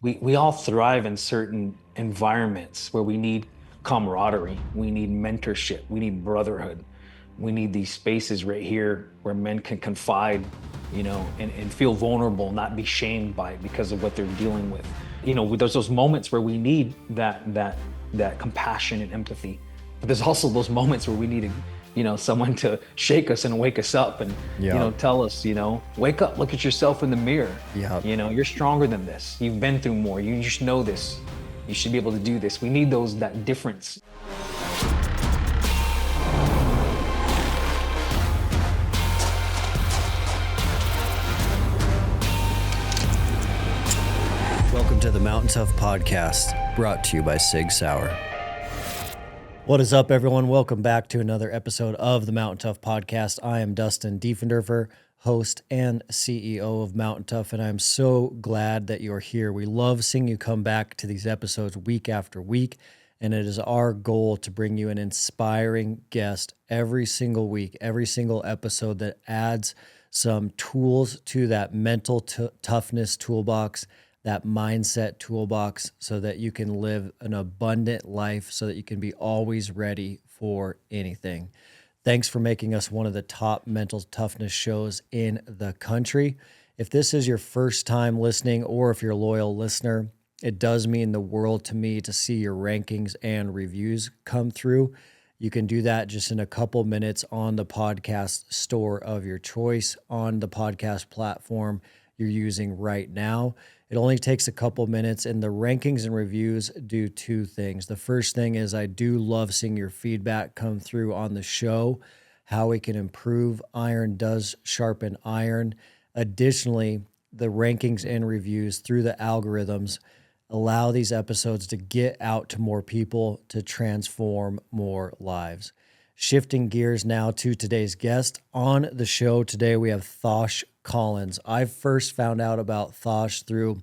we all thrive in certain environments where we need camaraderie, we need mentorship, we need brotherhood, we need these spaces right here where men can confide, and feel vulnerable, not be shamed by it because of what they're dealing with. There's those moments where we need that compassion and empathy, but there's also those moments where we need someone to shake us and wake us up and, Yeah. tell us, wake up, look at yourself in the mirror. Yeah. You're stronger than this. You've been through more. You just know this. You should be able to do this. We need that difference. Welcome to the Mountain Tough Podcast, brought to you by Sig Sauer. What is up, everyone? Welcome back to another episode of the Mountain Tough Podcast. I am Dustin Diefenderfer, host and CEO of Mountain Tough, and I'm so glad that you're here. We love seeing you come back to these episodes week after week, and it is our goal to bring you an inspiring guest every single week, every single episode that adds some tools to that mental toughness toolbox, that mindset toolbox, so that you can live an abundant life, so that you can be always ready for anything. Thanks for making us one of the top mental toughness shows in the country. If this is your first time listening, or if you're a loyal listener, it does mean the world to me to see your rankings and reviews come through. You can do that just in a couple minutes on the podcast store of your choice, on the podcast platform you're using right now. It only takes a couple minutes, and the rankings and reviews do two things. The first thing is I do love seeing your feedback come through on the show, how we can improve. Iron does sharpen iron. Additionally, the rankings and reviews through the algorithms allow these episodes to get out to more people, to transform more lives. Shifting gears now to today's guest. On the show today, we have Thosh Collins. I first found out about Thosh through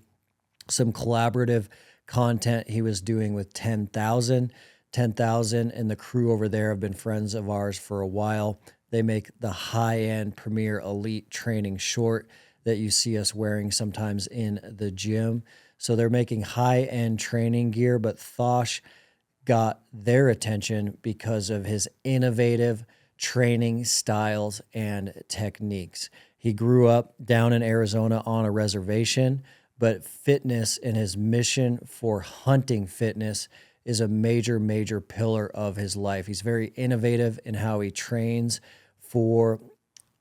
some collaborative content he was doing with 10,000. 10,000 and the crew over there have been friends of ours for a while. They make the high-end premier elite training short that you see us wearing sometimes in the gym. So they're making high-end training gear, but Thosh got their attention because of his innovative training styles and techniques. He grew up down in Arizona on a reservation, but fitness and his mission for hunting fitness is a major, major pillar of his life. He's very innovative in how he trains for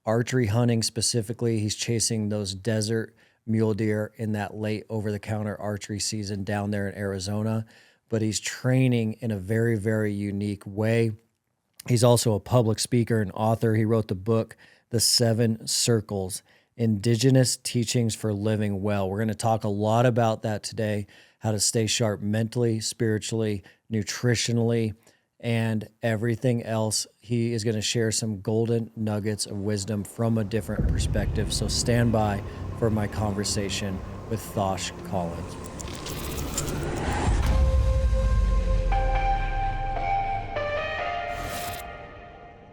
archery hunting specifically. He's chasing those desert mule deer in that late over-the-counter archery season down there in Arizona, but he's training in a very, very unique way. He's also a public speaker and author. He wrote the book, The 7 Circles, Indigenous Teachings for Living Well. We're going to talk a lot about that today, how to stay sharp mentally, spiritually, nutritionally, and everything else. He is going to share some golden nuggets of wisdom from a different perspective. So stand by for my conversation with Thosh Collins.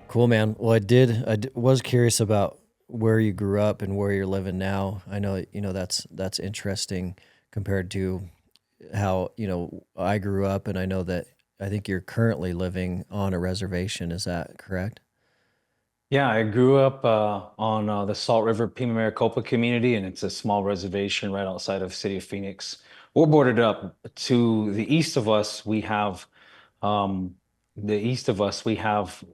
Cool, man. Well, I was curious about where you grew up and where you're living now. I know, that's interesting compared to how, I grew up, and I think you're currently living on a reservation. Is that correct? Yeah, I grew up on the Salt River Pima Maricopa community, and it's a small reservation right outside of city of Phoenix. We're bordered up to the east of us. Um, we have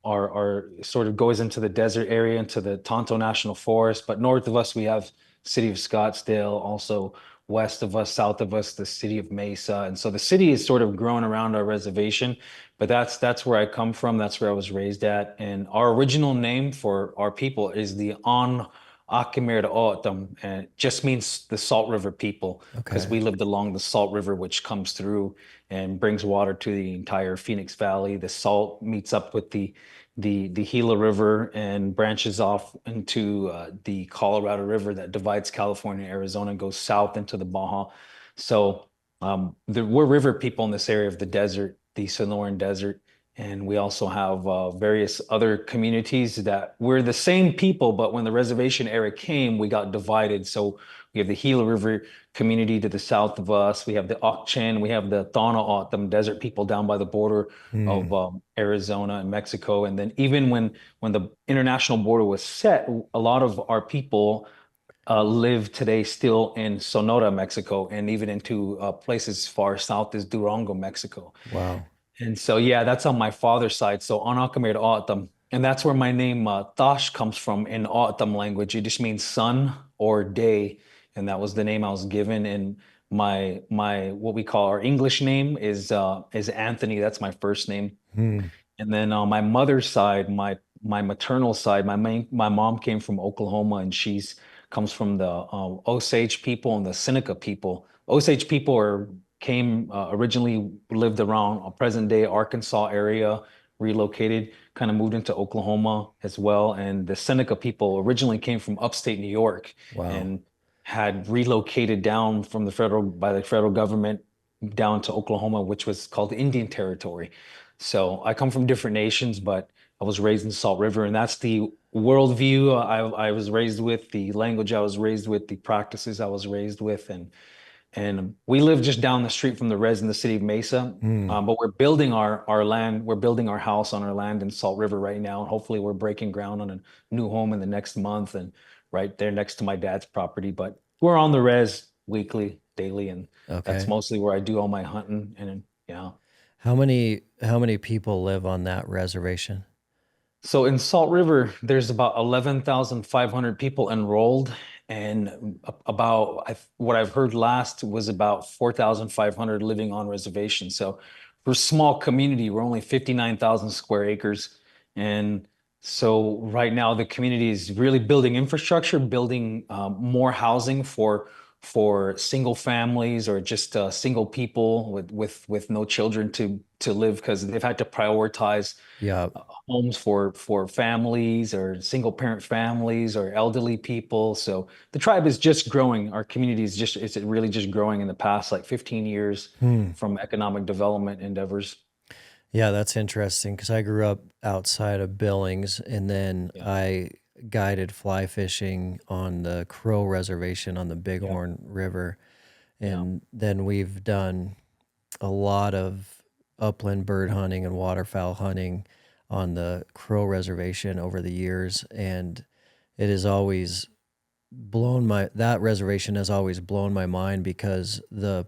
our sort of goes into the desert area, into the Tonto National Forest. But north of us, we have city of Scottsdale. Also west of us, south of us, the city of Mesa. And so the city is sort of grown around our reservation. But that's where I come from. That's where I was raised at. And our original name for our people is the On Akimir O'odham, and it just means the Salt River people, because Okay. we lived along the Salt River, which comes through and brings water to the entire Phoenix Valley. The salt meets up with the Gila River and branches off into the Colorado River that divides California and Arizona and goes south into the Baja. So we're river people in this area of the desert, the Sonoran Desert, And we also have various other communities that we're the same people, but when the reservation era came, we got divided. So we have the Gila River community to the south of us. We have the Ak-Chin, we have the Tohono O'odham desert people down by the border of Mm. Arizona and Mexico. And then even when the international border was set, a lot of our people live today still in Sonora, Mexico, and even into places far south as Durango, Mexico. Wow. And so, yeah, that's on my father's side. So, Anakamir O'odham. And that's where my name Thosh comes from in O'odham language. It just means sun or day. And that was the name I was given. And my what we call our English name is Anthony. That's my first name. Mm. And then on my mother's side, my maternal side, my mom came from Oklahoma, and she's comes from the Osage people and the Seneca people. Osage people are came originally lived around a present day Arkansas area, relocated, kind of moved into Oklahoma as well. And the Seneca people originally came from upstate New York Wow. and had relocated down from by the federal government down to Oklahoma, which was called Indian Territory. So I come from different nations, but I was raised in Salt River, and that's the worldview I was raised with, the language I was raised with, the practices I was raised with, and we live just down the street from the res in the city of Mesa. Mm. But we're building our land, we're building our house on our land in Salt River right now, and hopefully we're breaking ground on a new home in the next month, and right there next to my dad's property. But we're on the res weekly, daily, and that's Okay. mostly where I do all my hunting and yeah. How many people live on that reservation? So in Salt River, there's about 11,500 people enrolled, and about what I've heard last was about 4,500 living on reservation. So for a small community, we're only 59,000 square acres. And so right now, the community is really building infrastructure, building more housing for single families or just single people with no children to live because they've had to prioritize Yeah. homes for families or single parent families or elderly people. So the tribe is just growing. Our community is just it's really just growing in the past like 15 years Hmm. from economic development endeavors. Yeah, that's interesting because I grew up outside of Billings and then Yeah. I guided fly fishing on the Crow Reservation on the Yeah. Bighorn River. Yeah. And then we've done a lot of upland bird hunting and waterfowl hunting on the Crow Reservation over the years. And it has always that reservation has always blown my mind because the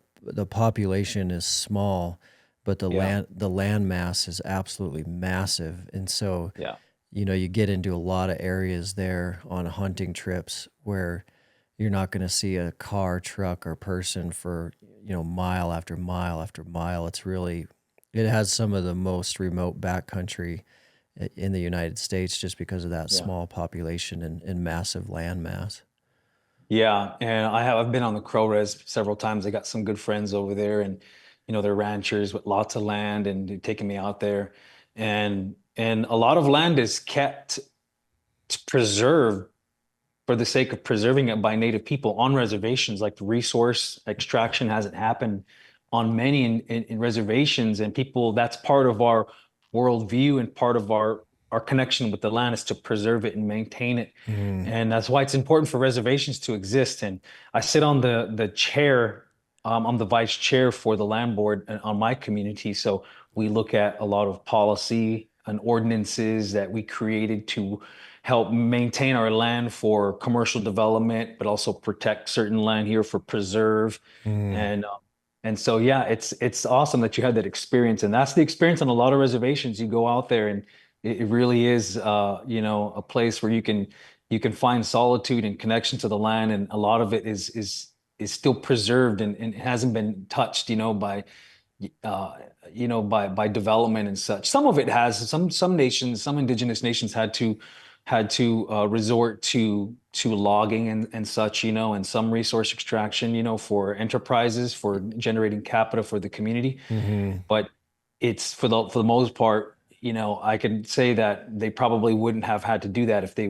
population is small, but Yeah. the land mass is absolutely massive. And so, Yeah. you get into a lot of areas there on hunting trips where you're not going to see a car, truck, or person for, mile after mile after mile. It has some of the most remote backcountry in the United States just because of that Yeah. small population and massive land mass. Yeah, and I've been on the Crow Res several times. I got some good friends over there, and they're ranchers with lots of land, and they're taking me out there, and a lot of land is kept to preserve for the sake of preserving it by native people on reservations. Like resource extraction hasn't happened on many in reservations, and people, that's part of our worldview and part of our connection with the land is to preserve it and maintain it. Mm. And that's why it's important for reservations to exist. And I sit on the chair, I'm the vice chair for the land board on my community. So we look at a lot of policy and ordinances that we created to help maintain our land for commercial development, but also protect certain land here for preserve. Mm. And so yeah, it's awesome that you had that experience, and that's the experience on a lot of reservations. You go out there, and it really is a place where you can find solitude and connection to the land, and a lot of it is still preserved and hasn't been touched, uh, by development and such. Some of it has. Some nations, some indigenous nations had to resort to logging and such, and some resource extraction, for enterprises for generating capita for the community. Hmm. But it's for the most part, I could say that they probably wouldn't have had to do that if they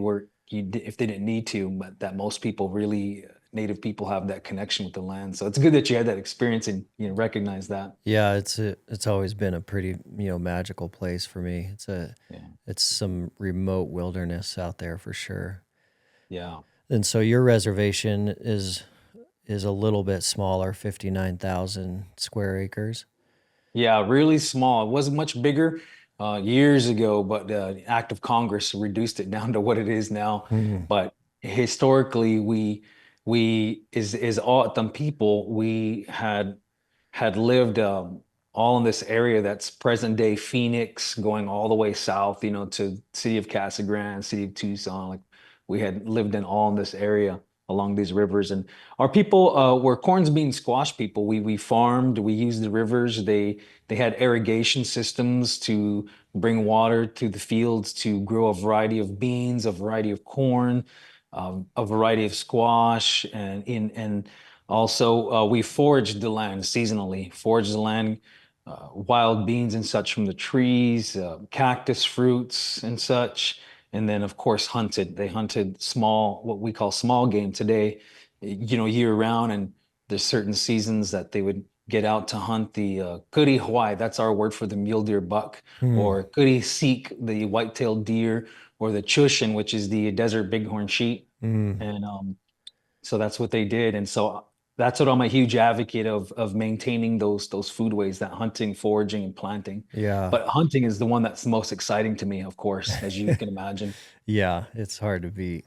didn't need to, but that most people really Native people have that connection with the land. So it's good that you had that experience and recognize that. Yeah, it's always been a pretty, magical place for me. Yeah. It's some remote wilderness out there for sure. Yeah. And so your reservation is a little bit smaller, 59,000 square acres. Yeah, really small. It wasn't much bigger years ago, but the act of Congress reduced it down to what it is now. Hmm. But historically, we is all them people we had lived all in this area that's present day Phoenix, going all the way south, to city of Casa Grande, city of Tucson. Like we had lived in all in this area along these rivers, and our people were corns, bean, squash people. We farmed, we used the rivers. They had irrigation systems to bring water to the fields to grow a variety of beans, a variety of corn, a variety of squash, and also, we foraged the land seasonally, foraged the land, wild beans and such from the trees, cactus fruits and such. And then, of course, hunted. They hunted small, what we call small game today, year round. And there's certain seasons that they would get out to hunt the kuri Hawaii. That's our word for the mule deer buck, Hmm. or kuri seek, the white-tailed deer, or the chushin, which is the desert bighorn sheep. Hmm. And so that's what they did. And so that's what I'm a huge advocate of maintaining those foodways, that hunting, foraging, and planting. Yeah. But hunting is the one that's most exciting to me, of course, as you can imagine. Yeah, it's hard to beat.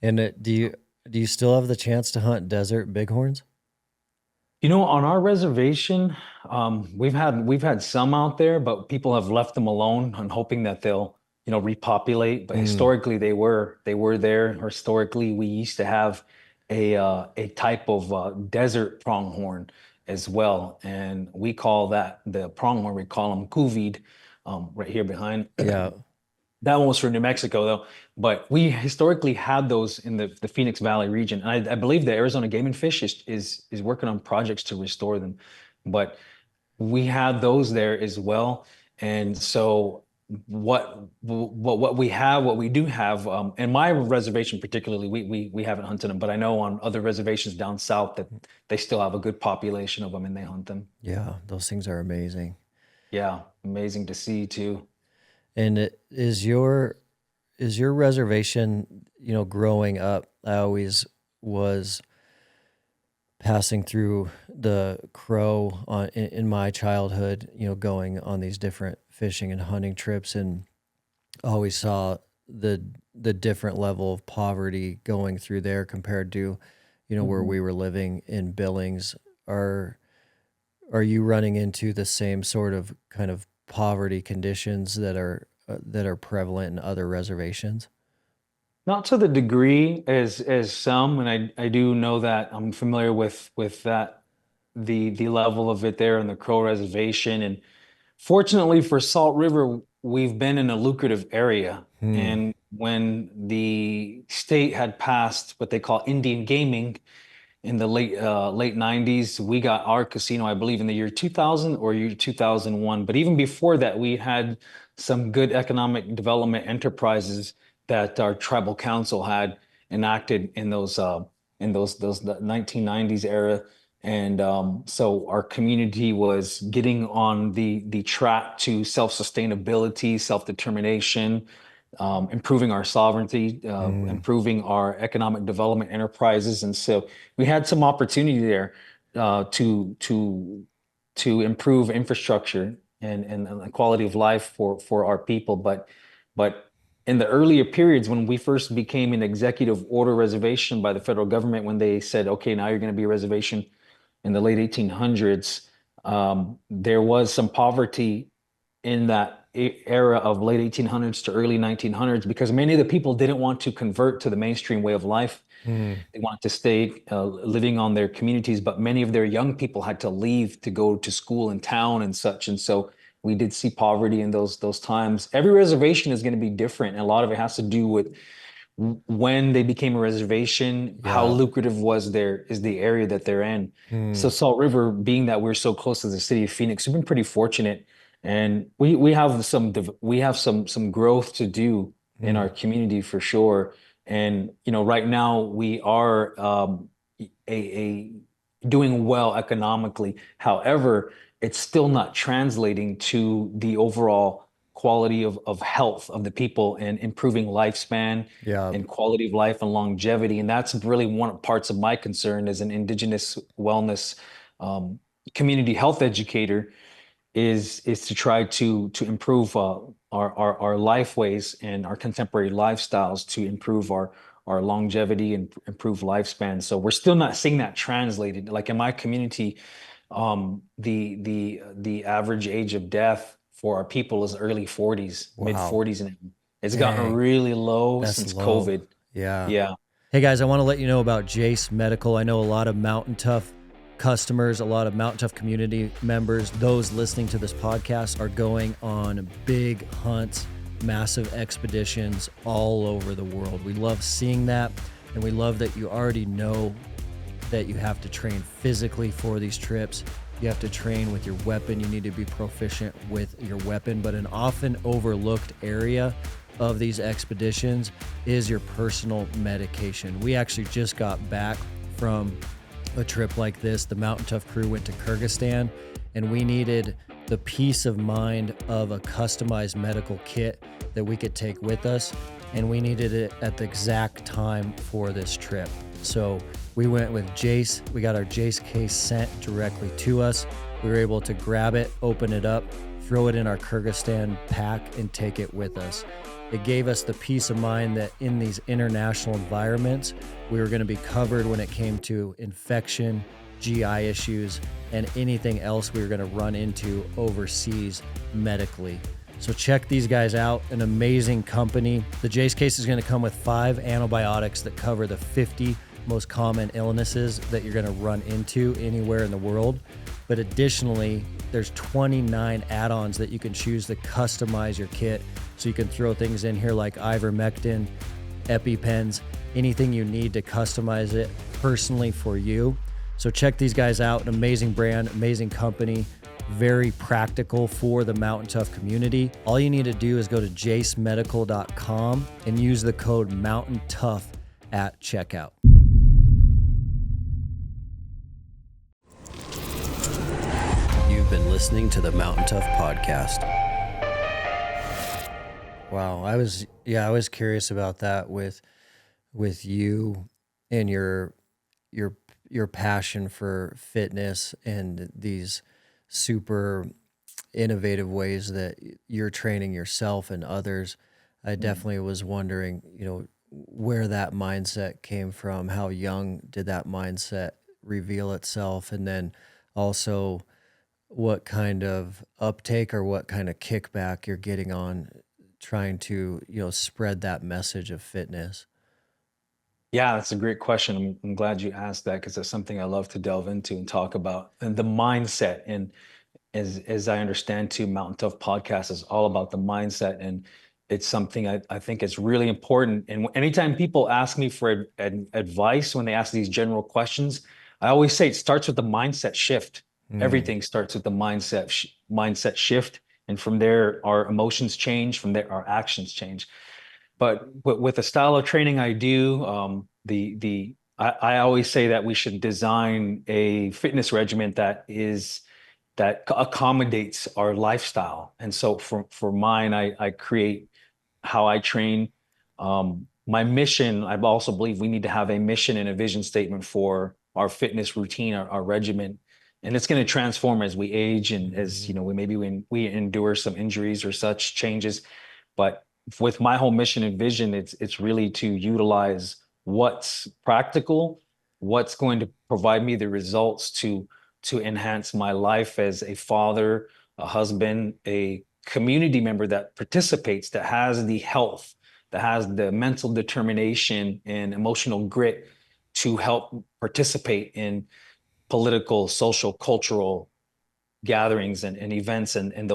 And do you still have the chance to hunt desert bighorns? On our reservation, we've had some out there, but people have left them alone and hoping that they'll, repopulate. But Mm. historically, they were there. Historically, we used to have a type of desert pronghorn as well, and we call that the pronghorn. We call them cuvid, right here behind. Yeah. That one was for New Mexico, though. But we historically had those in the Phoenix Valley region. And I believe the Arizona Game and Fish is working on projects to restore them. But we had those there as well. And so what we do have, in my reservation particularly, we haven't hunted them, but I know on other reservations down south that they still have a good population of them and they hunt them. Yeah, those things are amazing. Yeah, amazing to see too. And is your reservation, growing up, I always was passing through the Crow in my childhood, going on these different fishing and hunting trips, and always saw the the different level of poverty going through there compared to, where Mhm. we were living in Billings. Are are you running into the same sort of kind of poverty conditions that are prevalent in other reservations? Not to the degree as some, and I do know that I'm familiar with that the level of it there in the Crow Reservation. And fortunately for Salt River, we've been in a lucrative area. Hmm. And when the state had passed what they call Indian gaming, in the late 90s. We got our casino, I believe, in the year 2000 or year 2001. But even before that, we had some good economic development enterprises that our tribal council had enacted in those 1990s era. And so our community was getting on the track to self-sustainability, self-determination, improving our sovereignty, Hmm. improving our economic development enterprises. And so we had some opportunity there to improve infrastructure and the quality of life for our people. But in the earlier periods when we first became an executive order reservation by the federal government, when they said, okay, now you're going to be a reservation in the late 1800s, there was some poverty in that era of late 1800s to early 1900s because many of the people didn't want to convert to the mainstream way of life. Hmm. They wanted to stay living on their communities, but many of their young people had to leave to go to school in town and such. And so we did see poverty in those times. Every reservation is going to be different, and a lot of it has to do with when they became a reservation, how Yeah. lucrative is the area that they're in. So Hmm. Salt River, being that we're so close to the city of Phoenix, we've been pretty fortunate, and we have some growth to do in Hmm. our community for sure. And right now we are. a doing well economically. However, it's still not translating to the overall quality of health of the people and improving lifespan Yeah. and quality of life and longevity. And that's really one of parts of my concern as an Indigenous wellness um, community health educator is to try to improve our life ways and our contemporary lifestyles to improve our longevity and improve lifespan. So we're still not seeing that translated. Like in my community, the average age of death for our people is early 40s, mid Wow. 40s, and it's gotten Dang. really low That's since low. COVID. Yeah. Yeah. Hey guys, I want to let you know about Jace Medical. I know a lot of Mountain Tough customers, a lot of Mountain Tough community members, those listening to this podcast are going on big hunts, massive expeditions all over the world. We love seeing that, and we love that you already know that you have to train physically for these trips. You have to train with your weapon. You need to be proficient with your weapon, but an often overlooked area of these expeditions is your personal medication. We actually just got back from a trip like this. The Mountain Tough crew went to Kyrgyzstan, and we needed the peace of mind of a customized medical kit that we could take with us, and we needed it at the exact time for this trip. So we went with Jace. We got our Jace case sent directly to us. We were able to grab it, open it up, throw it in our Kyrgyzstan pack, and take it with us. It gave us the peace of mind that in these international environments, we were going to be covered when it came to infection, GI issues, and anything else we were going to run into overseas medically. So check these guys out, an amazing company. The Jace case is going to come with 5 antibiotics that cover the 50 most common illnesses that you're going to run into anywhere in the world. But additionally, there's 29 add-ons that you can choose to customize your kit. So you can throw things in here like ivermectin, EpiPens, anything you need to customize it personally for you. So check these guys out, an amazing brand, amazing company, very practical for the Mountain Tough community. All you need to do is go to jacemedical.com and use the code MOUNTAINTOUGH at checkout. You've been listening to the Mountain Tough podcast. Wow, I was curious about that with you and your passion for fitness and these super innovative ways that you're training yourself and others. I definitely was wondering, where that mindset came from. How young did that mindset reveal itself? And then also what kind of uptake or what kind of kickback you're getting on trying to, spread that message of fitness. Yeah, that's a great question. I'm glad you asked that because that's something I love to delve into and talk about. And the mindset, and as I understand too, Mountain Tough Podcast is all about the mindset, and it's something I think is really important. And anytime people ask me for advice when they ask these general questions, I always say it starts with the mindset shift. Mm. Everything starts with the mindset shift, and from there our emotions change. From there our actions change. But with the style of training I do, I always say that we should design a fitness regimen that accommodates our lifestyle. And so for mine, I create how I train. My mission, I also believe we need to have a mission and a vision statement for our fitness routine, our regimen. And it's going to transform as we age and as, we endure some injuries or such changes. But with my whole mission and vision, it's really to utilize what's practical, what's going to provide me the results to enhance my life as a father, a husband, a community member that participates, that has the health, that has the mental determination and emotional grit to help participate in political, social, cultural gatherings and events and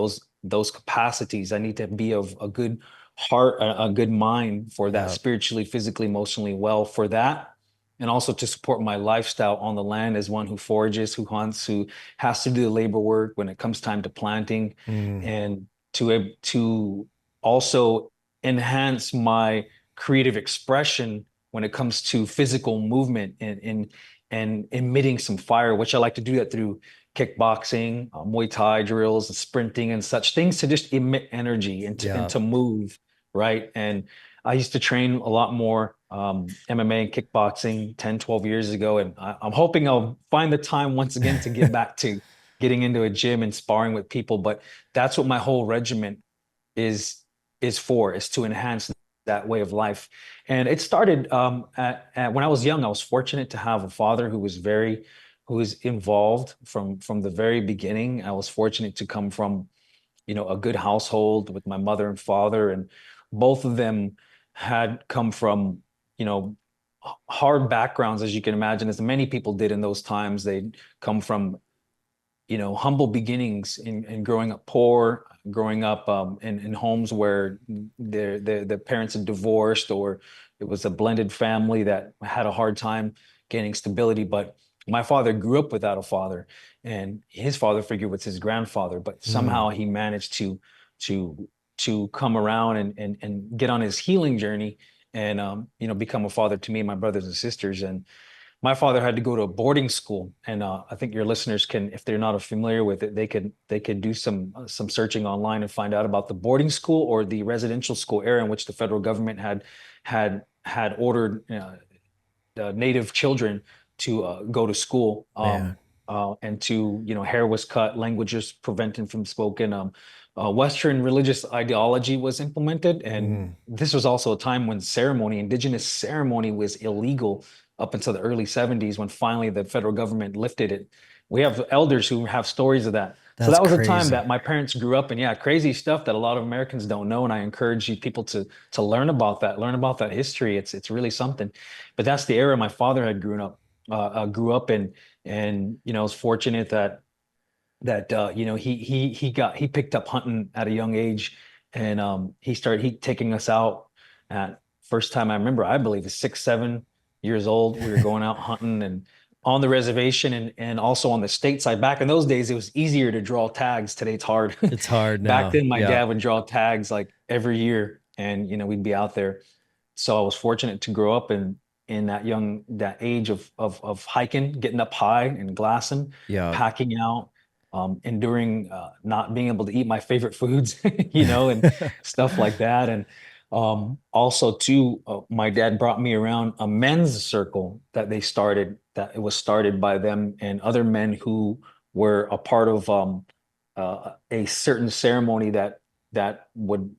those capacities. I need to be of a good heart, a good mind for that, Yeah. spiritually, physically, emotionally well for that. And also to support my lifestyle on the land as one who forages, who hunts, who has to do the labor work when it comes time to planting, Mm. and to also enhance my creative expression when it comes to physical movement and emitting some fire, which I like to do that through kickboxing, Muay Thai drills, and sprinting and such things to just emit energy and Yeah. to move, right? And I used to train a lot more MMA and kickboxing 10, 12 years ago. And I'm hoping I'll find the time once again to get back to getting into a gym and sparring with people. But that's what my whole regiment is is to enhance that way of life. And it started when I was young. I was fortunate to have a father who was involved from the very beginning. I was fortunate to come from, a good household with my mother and father, and both of them had come from, you know, hard backgrounds, as you can imagine, as many people did in those times. They'd come from, humble beginnings in growing up poor, growing up in homes where the parents had divorced, or it was a blended family that had a hard time gaining stability. But my father grew up without a father, and his father figure was his grandfather. But Mm. somehow he managed to to come around and get on his healing journey and become a father to me and my brothers and sisters. And my father had to go to a boarding school, and I think your listeners can, if they're not familiar with it, they could do some searching online and find out about the boarding school or the residential school era in which the federal government had ordered native children to go to school, Man. and to, hair was cut, languages prevented from spoken. Western religious ideology was implemented, and Mm. this was also a time when indigenous ceremony was illegal up until the early 70s, when finally the federal government lifted it. We have elders who have stories of that. So That's that was a time crazy. that my parents grew up in. Yeah, crazy stuff that a lot of Americans don't know, and I encourage you people to learn about that history. It's really something. But that's the era my father had grew up in, and I was fortunate that he picked up hunting at a young age, and he taking us out at first time I remember, I believe, is 6, 7 years old. We were going out hunting and on the reservation, and also on the state side. Back in those days, it was easier to draw tags. Today it's hard. It's hard Back now. then, my Yeah. dad would draw tags like every year, and we'd be out there. So I was fortunate to grow up in that age of hiking, getting up high and glassing, Yeah. packing out, enduring not being able to eat my favorite foods, and stuff like that. And also too, my dad brought me around a men's circle that they started, that it was started by them and other men who were a part of a certain ceremony that would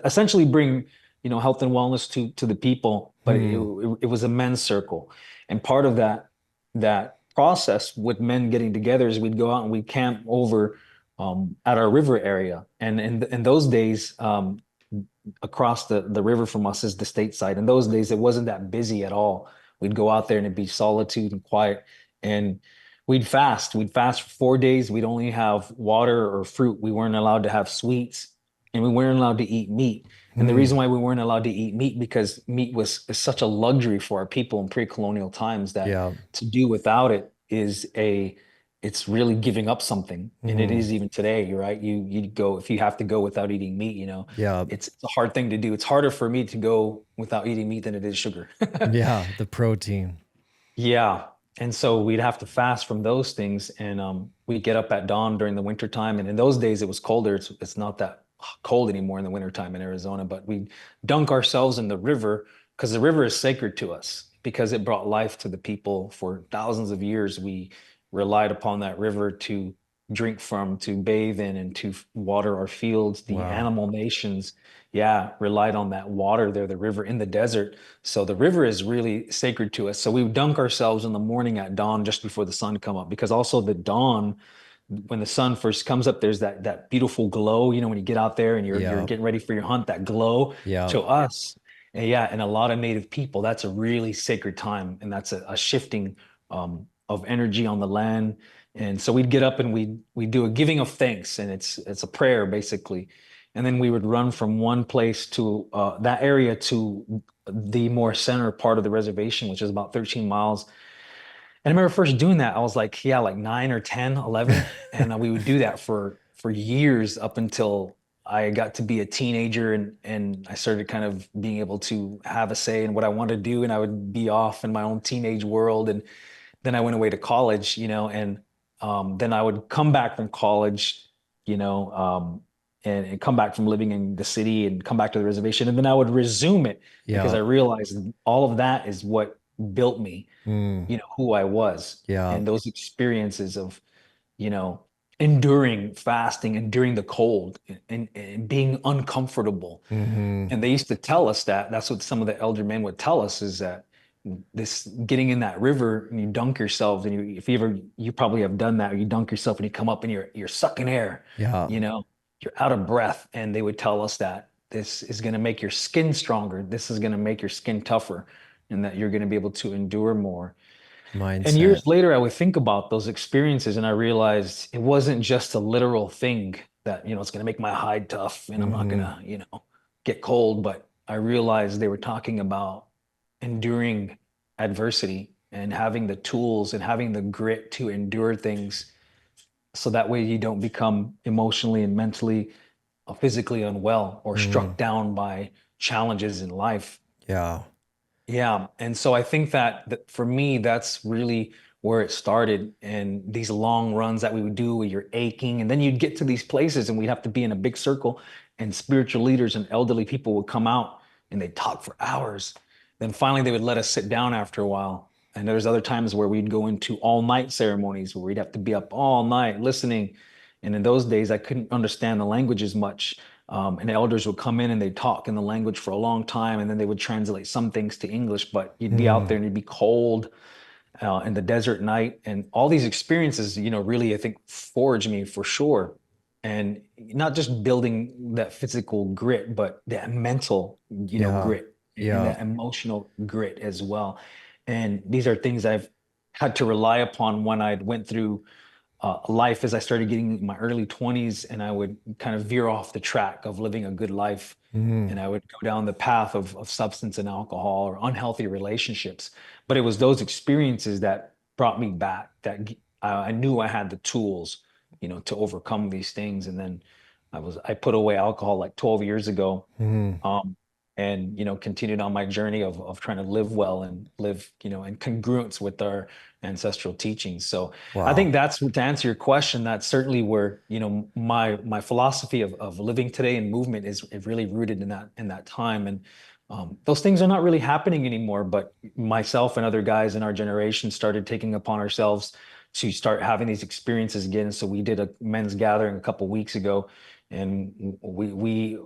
essentially bring health and wellness to the people, but Hmm. it was a men's circle. And part of that process with men getting together is we'd go out and we'd camp over at our river area. And in those days, across the river from us is the state side. In those days, it wasn't that busy at all. We'd go out there and it'd be solitude and quiet. And we'd fast. We'd fast for 4 days. We'd only have water or fruit. We weren't allowed to have sweets, and we weren't allowed to eat meat. And the Hmm. reason why we weren't allowed to eat meat, because meat was such a luxury for our people in pre-colonial times, that Yeah. to do without it it's really giving up something. And it Hmm. is even today, you're right. You go, if you have to go without eating meat, Yeah. it's a hard thing to do. It's harder for me to go without eating meat than it is sugar. Yeah. The protein. Yeah. And so we'd have to fast from those things. And we'd get up at dawn during the winter time. And in those days, it was colder. It's not that cold anymore in the wintertime in Arizona, but we'd dunk ourselves in the river, because the river is sacred to us, because it brought life to the people for thousands of years. We relied upon that river to drink from, to bathe in, and to water our fields. The Wow. animal nations, yeah, relied on that water there, the river in the desert. So the river is really sacred to us. So we dunk ourselves in the morning at dawn, just before the sun come up, because also the dawn, when the sun first comes up, there's that beautiful glow, when you get out there and you're Yeah. getting ready for your hunt, that glow Yeah. to us. And yeah, and a lot of native people, that's a really sacred time. And that's a shifting of energy on the land. And so we'd get up and we do a giving of thanks, and it's a prayer basically. And then we would run from one place to that area to the more center part of the reservation, which is about 13 miles. And I remember first doing that, I was like, yeah, like 9 or 10, 11. And we would do that for years up until I got to be a teenager, and I started kind of being able to have a say in what I wanted to do. And I would be off in my own teenage world and then I went away to college, and then I would come back from college, and come back from living in the city and come back to the reservation, and then I would resume it because Yeah. I realized all of that is what built me, Mm. who I was, Yeah. and those experiences of, you know, enduring fasting, enduring the cold, and being uncomfortable. Mm-hmm. And they used to tell us that's what some of the elder men would tell us is that this getting in that river and you dunk yourself and if you ever, you probably have done that, or you dunk yourself and you come up and you're sucking air, Yeah. you know, you're out of breath. And they would tell us that this is going to make your skin stronger. This is going to make your skin tougher, and that you're going to be able to endure more. And Mindset. years later, I would think about those experiences and I realized it wasn't just a literal thing that, it's going to make my hide tough and I'm not going Mm-hmm. to, get cold. But I realized they were talking about enduring adversity and having the tools and having the grit to endure things so that way you don't become emotionally and mentally or physically unwell or Mm. struck down by challenges in life. Yeah. Yeah. And so I think that for me, that's really where it started. And these long runs that we would do where you're aching, and then you'd get to these places and we'd have to be in a big circle, and spiritual leaders and elderly people would come out and they'd talk for hours. Then finally they would let us sit down after a while. And there's other times where we'd go into all night ceremonies where we'd have to be up all night listening. And in those days, I couldn't understand the language as much. And the elders would come in and they'd talk in the language for a long time, and then they would translate some things to English. But you'd be out Mm. there and you'd be cold in the desert night, and all these experiences, really, I think, forged me for sure. And not just building that physical grit, but that mental, Yeah. grit and Yeah. that emotional grit as well. And these are things I've had to rely upon when I went through life as I started getting in my early 20s, and I would kind of veer off the track of living a good life. Mm. And I would go down the path of substance and alcohol or unhealthy relationships. But it was those experiences that brought me back, that I knew I had the tools, to overcome these things. And then I put away alcohol like 12 years ago, Mm. um, and continued on my journey of trying to live well and live in congruence with our ancestral teachings. So I Wow. think that's, to answer your question, that's certainly where my philosophy of living today and movement is really rooted in that time. And those things are not really happening anymore, but myself and other guys in our generation started taking upon ourselves to start having these experiences again. So we did a men's gathering a couple weeks ago, and we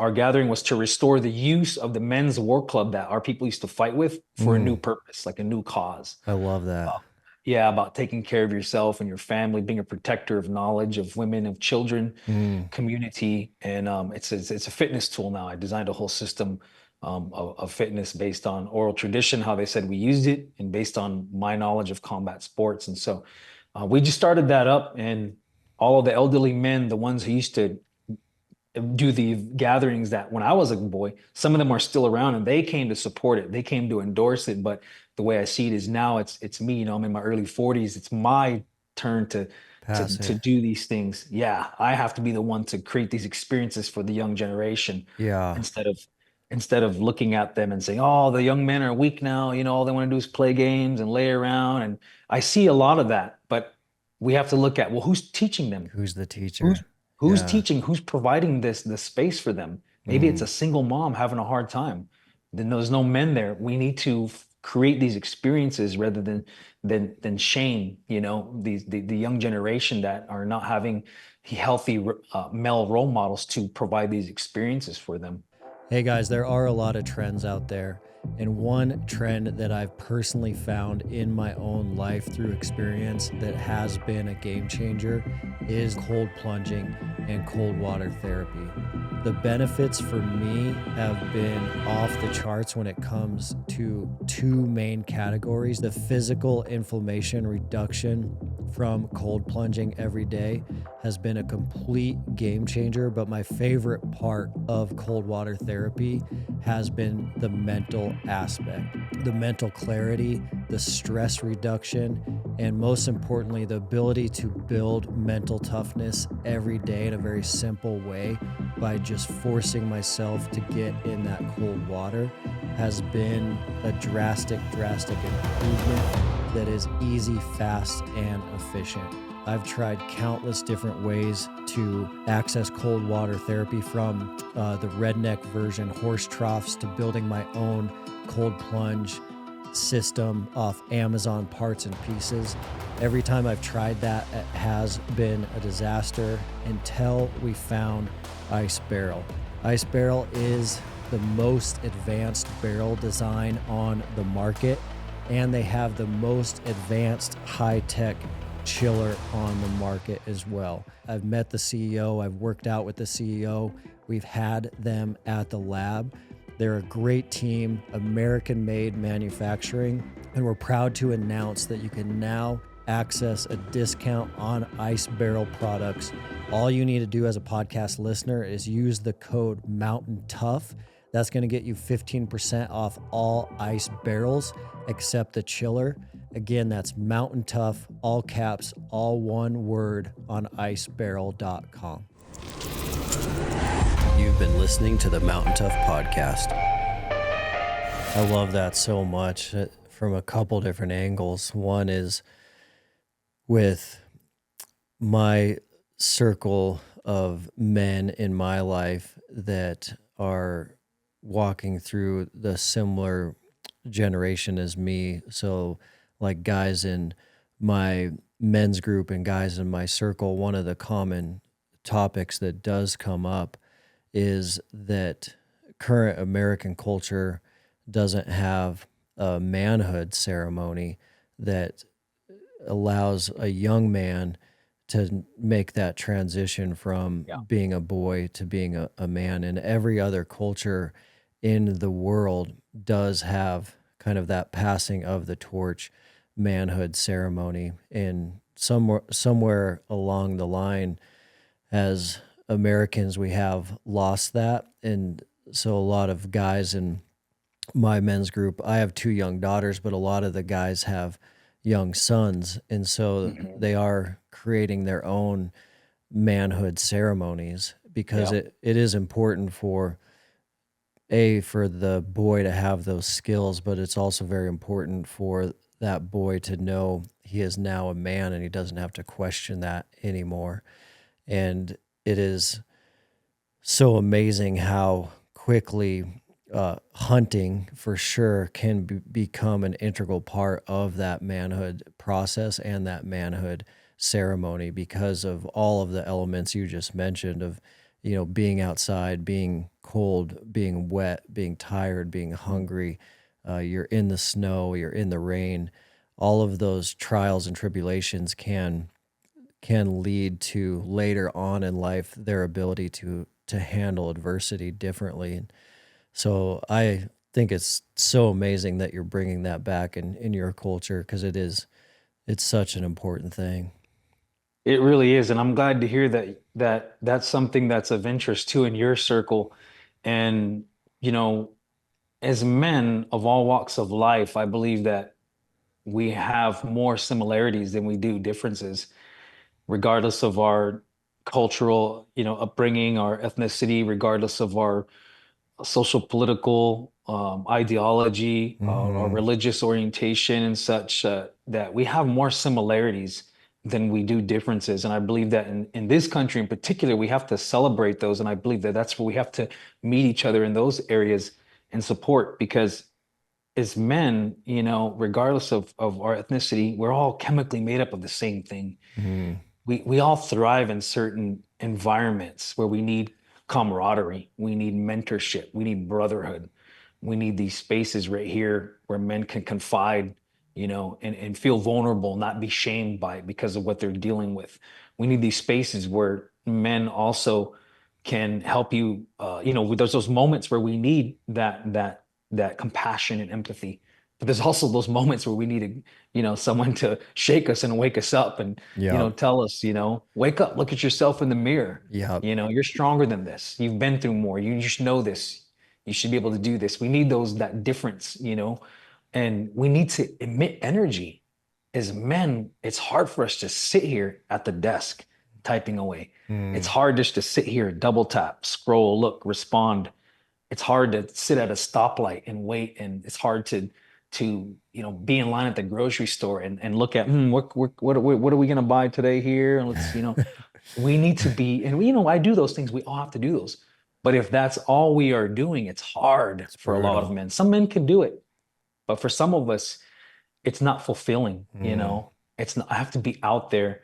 our gathering was to restore the use of the men's war club that our people used to fight with for a new Mm. purpose, like a new cause. I love that. Yeah, about taking care of yourself and your family, being a protector of knowledge of women, of children, Mm. community, and it's a fitness tool now. I designed a whole system of fitness based on oral tradition, how they said we used it, and based on my knowledge of combat sports. And so we just started that up, and all of the elderly men, the ones who used to do the gatherings that when I was a boy, some of them are still around and they came to support it. They came to endorse it. But the way I see it is now it's me, I'm in my early 40s. It's my turn to Pass to it. do these things. Yeah, I have to be the one to create these experiences for the young generation Yeah. instead of looking at them and saying, "Oh, the young men are weak now. All they want to do is play games and lay around." And I see a lot of that, but we have to look at, well, who's teaching them? Who's the Who's teacher? who's Yeah. teaching? Who's providing this space for them? Maybe it's Mm. a single mom having a hard time. Then there's no men there. We need to create these experiences rather than shame. The young generation that are not having healthy male role models to provide these experiences for them. Hey guys, there are a lot of trends out there. And one trend that I've personally found in my own life through experience that has been a game changer is cold plunging and cold water therapy. The benefits for me have been off the charts when it comes to two main categories: the physical inflammation reduction from cold plunging every day has been a complete game changer. But my favorite part of cold water therapy has been the mental aspect, the mental clarity, the stress reduction, and most importantly, the ability to build mental toughness every day in a very simple way by just forcing myself to get in that cold water has been a drastic improvement that is easy, fast, and efficient. I've tried countless different ways to access cold water therapy, from the redneck version, horse troughs, to building my own cold plunge system off Amazon parts and pieces. Every time I've tried that, it has been a disaster until we found Ice Barrel. Ice Barrel is the most advanced barrel design on the market, and they have the most advanced high-tech chiller on the market as well. I've met the CEO, I've worked out with the CEO, we've had them at the lab. They're a great team, American-made manufacturing, and we're proud to announce that you can now access a discount on Ice Barrel products. All you need to do as a podcast listener is use the code MOUNTAINTOUGH. That's going to get you 15% off all Ice Barrels except the chiller. Again, that's MOUNTAINTOUGH, all caps, all one word, on icebarrel.com. You've been listening to the Mountain Tough podcast. I love that so much from a couple different angles. One is with my circle of men in my life that are walking through the similar generation as me. So like guys in my men's group and guys in my circle, one of the common topics that does come up is that current American culture doesn't have a manhood ceremony that allows a young man to make that transition from being a boy to being a man. And every other culture in the world does have kind of that passing of the torch manhood ceremony. And somewhere along the line, as Americans, we have lost that. And so a lot of guys in my men's group, I have 2 young daughters, but a lot of the guys have young sons. And so they are creating their own manhood ceremonies, because it is important for the boy to have those skills, but it's also very important for that boy to know he is now a man and he doesn't have to question that anymore. And it is so amazing how quickly hunting, for sure, can become an integral part of that manhood process and that manhood ceremony, because of all of the elements you just mentioned of, being outside, being cold, being wet, being tired, being hungry. You're in the snow, you're in the rain. All of those trials and tribulations can lead to, later on in life, their ability to handle adversity differently. And so I think it's so amazing that you're bringing that back in your culture, because it's such an important thing. It really is, and I'm glad to hear that's something that's of interest too in your circle. And you know, as men of all walks of life, I believe that we have more similarities than we do differences, regardless of our cultural, upbringing, our ethnicity, regardless of our social political ideology, our Mm-hmm. religious orientation and such, that we have more similarities than we do differences. And I believe that in this country in particular, we have to celebrate those. And I believe that that's where we have to meet each other in those areas and support, because as men, regardless of our ethnicity, we're all chemically made up of the same thing. Mm-hmm. We all thrive in certain environments where we need camaraderie, we need mentorship, we need brotherhood. We need these spaces right here where men can confide, and feel vulnerable, not be shamed by it because of what they're dealing with. We need these spaces where men also can help you, there's those moments where we need that compassion and empathy. But there's also those moments where we need someone to shake us and wake us up and, Yep. tell us, wake up, look at yourself in the mirror. Yep. You're stronger than this. You've been through more. You just know this. You should be able to do this. We need that difference, and we need to emit energy. As men, it's hard for us to sit here at the desk typing away. It's Mm. hard just to sit here, double tap, scroll, look, respond. It's hard to sit at a stoplight and wait, and it's hard to be in line at the grocery store and look at what are we gonna buy today here? And we need to be, and I do those things. We all have to do those. But if that's all we are doing, it's hard It's for a lot of brutal. men. Some men can do it, but for some of us, it's not fulfilling, Mm, It's not, I have to be out there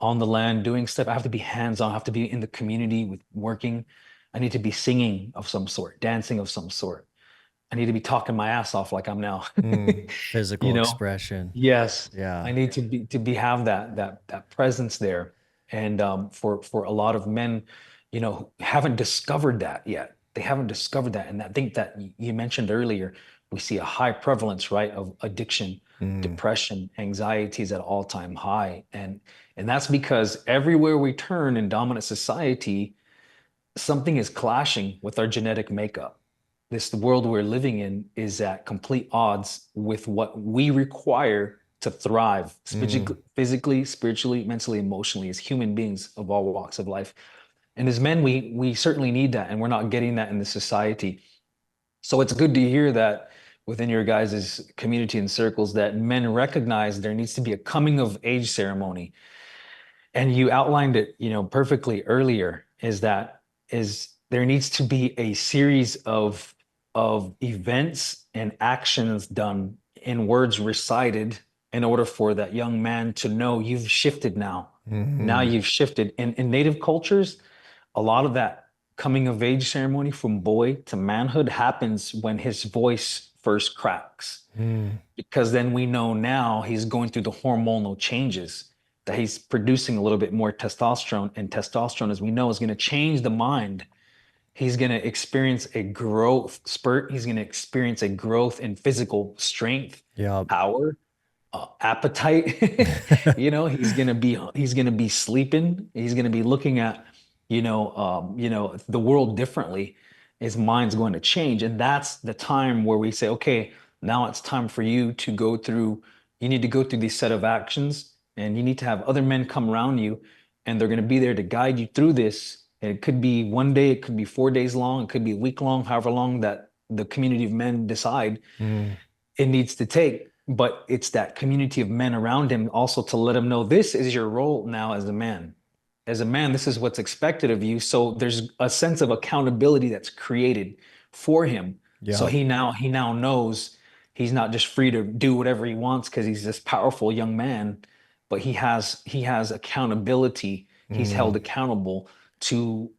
on the land doing stuff. I have to be hands-on. I have to be in the community with working. I need to be singing of some sort, dancing of some sort. I need to be talking my ass off like I'm now. You physical know? expression. Yes. I Yeah. need to be have that presence there. And for a lot of men, who haven't discovered that yet. They haven't discovered that. And I think that you mentioned earlier, we see a high prevalence, right, of addiction, Mm, depression, anxiety is at all-time high. And that's because everywhere we turn in dominant society, something is clashing with our genetic makeup. This the world we're living in is at complete odds with what we require to thrive mm, physically, spiritually, mentally, emotionally as human beings of all walks of life. And as men, we certainly need that, and we're not getting that in the society. So it's good to hear that within your guys' community and circles that men recognize there needs to be a coming of age ceremony, and you outlined it, perfectly earlier, is there needs to be a series of events and actions done in words recited in order for that young man to know you've shifted now. Now mm, you've shifted. In native cultures, a lot of that coming of age ceremony from boy to manhood happens when his voice first cracks, mm. because then we know now he's going through the hormonal changes, that he's producing a little bit more testosterone, and testosterone, as we know, is going to change the mind. He's going to experience a growth spurt. He's going to experience a growth in physical strength, Yep. power, appetite. He's gonna be sleeping. He's gonna be looking at, the world differently. His mind's going to change, and that's the time where we say, okay, now it's time for you to go through. You need to go through these set of actions, and you need to have other men come around you, and they're going to be there to guide you through this. And it could be one day, it could be 4 days long, it could be a week long, however long that the community of men decide Mm, it needs to take. But it's that community of men around him also to let him know this is your role now as a man. As a man, this is what's expected of you. So there's a sense of accountability that's created for him. So yep. he now knows he's not just free to do whatever he wants because he's this powerful young man, but he has accountability. He's held Mm, accountable to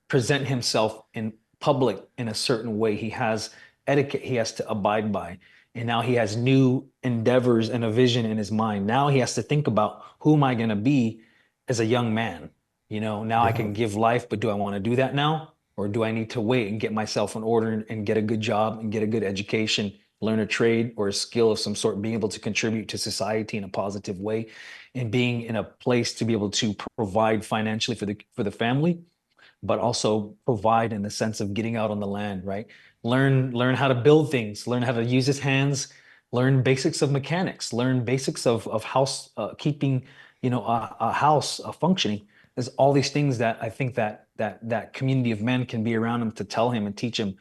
present himself in public in a certain way. He has etiquette he has to abide by. And now he has new endeavors and a vision in his mind. Now he has to think about, who am I going to be as a young man? Now I yep. can give life, but do I want to do that now? Or do I need to wait and get myself in order and get a good job and get a good education, learn a trade or a skill of some sort, being able to contribute to society in a positive way, and being in a place to be able to provide financially for the family, but also provide in the sense of getting out on the land, right? Learn how to build things, learn how to use his hands, learn basics of mechanics, learn basics of house keeping, a house functioning. There's all these things that I think that community of men can be around him to tell him and teach him.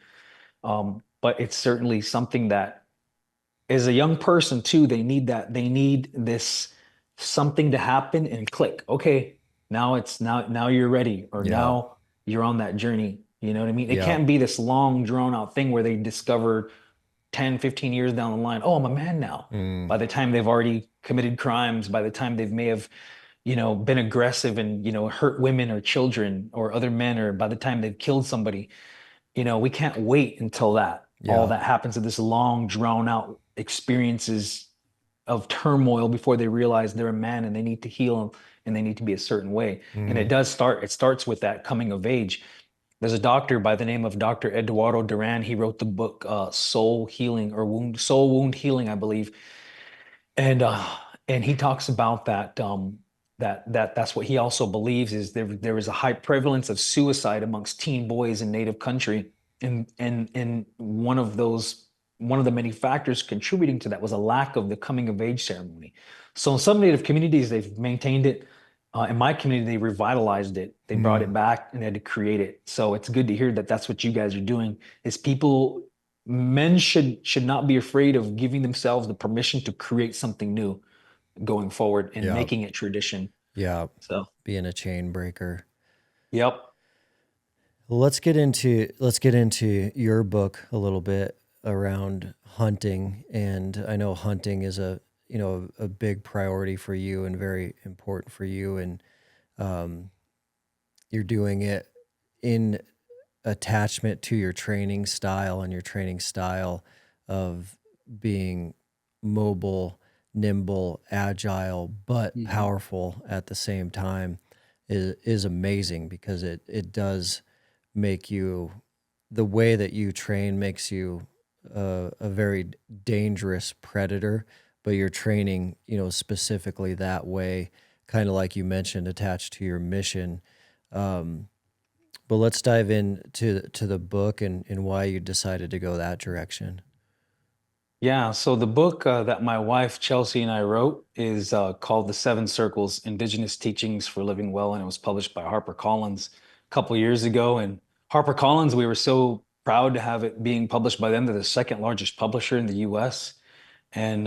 But it's certainly something that, as a young person too, they need this something to happen and click. Okay, now you're ready, or Yep. now you're on that journey. You know what I mean? It Yep. can't be this long drawn out thing where they discover 10, 15 years down the line, oh, I'm a man now. Mm, By the time they've already committed crimes, by the time they may have, been aggressive and, hurt women or children or other men, or by the time they've killed somebody, we can't wait until that all yep. that happens to this long drawn out experiences of turmoil before they realize they're a man and they need to heal and they need to be a certain way. And Mm, it starts with that coming of age. There's a doctor by the name of Dr. Eduardo Duran. He wrote the book Soul Healing, or Soul Wound Healing, I believe. And he talks about that's what he also believes, is there is a high prevalence of suicide amongst teen boys in native country. And one of the many factors contributing to that was a lack of the coming of age ceremony. So in some native communities, they've maintained it. In my community, they revitalized it. They brought mm, it back and they had to create it. So it's good to hear that that's what you guys are doing, is people men should not be afraid of giving themselves the permission to create something new going forward and Yeah. making it tradition. Yeah. So, Being a chain breaker. yep. Well, let's get into your book a little bit around hunting, and I know hunting is a big priority for you and very important for you, and um, you're doing it in attachment to your training style, and your training style of being mobile, nimble, agile, but Mhm. powerful at the same time is amazing, because it does make you, the way that you train makes you a very dangerous predator, but you're training, specifically that way, kind of like you mentioned, attached to your mission. Um, but let's dive into the book and why you decided to go that direction. Yeah, so the book that my wife Chelsey and I wrote is called The Seven Circles: Indigenous Teachings for Living Well, and it was published by HarperCollins a couple years ago. And HarperCollins, we were so proud to have it being published by them. They're the second largest publisher in the U.S. And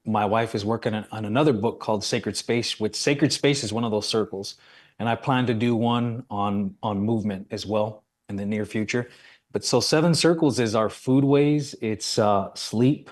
my wife is working on another book called Sacred Space, which Sacred Space is one of those circles. And I plan to do one on movement as well in the near future. But so seven circles is our foodways, it's sleep,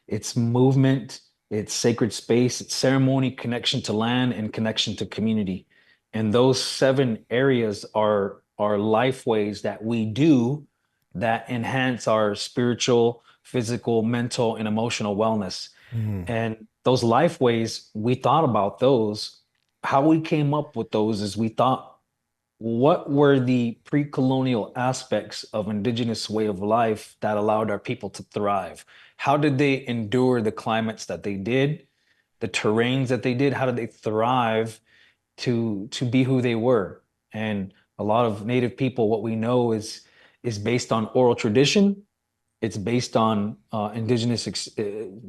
it's movement, it's sacred space, it's ceremony, connection to land, and connection to community. And those seven areas are life ways that we do that enhance our spiritual, physical, mental, and emotional wellness. Mm, And those life ways, we thought about those. How we came up with those is we thought, what were the pre-colonial aspects of indigenous way of life that allowed our people to thrive? How did they endure the climates that they did, the terrains that they did? How did they thrive to be who they were? And a lot of Native people, what we know is based on oral tradition. It's based on indigenous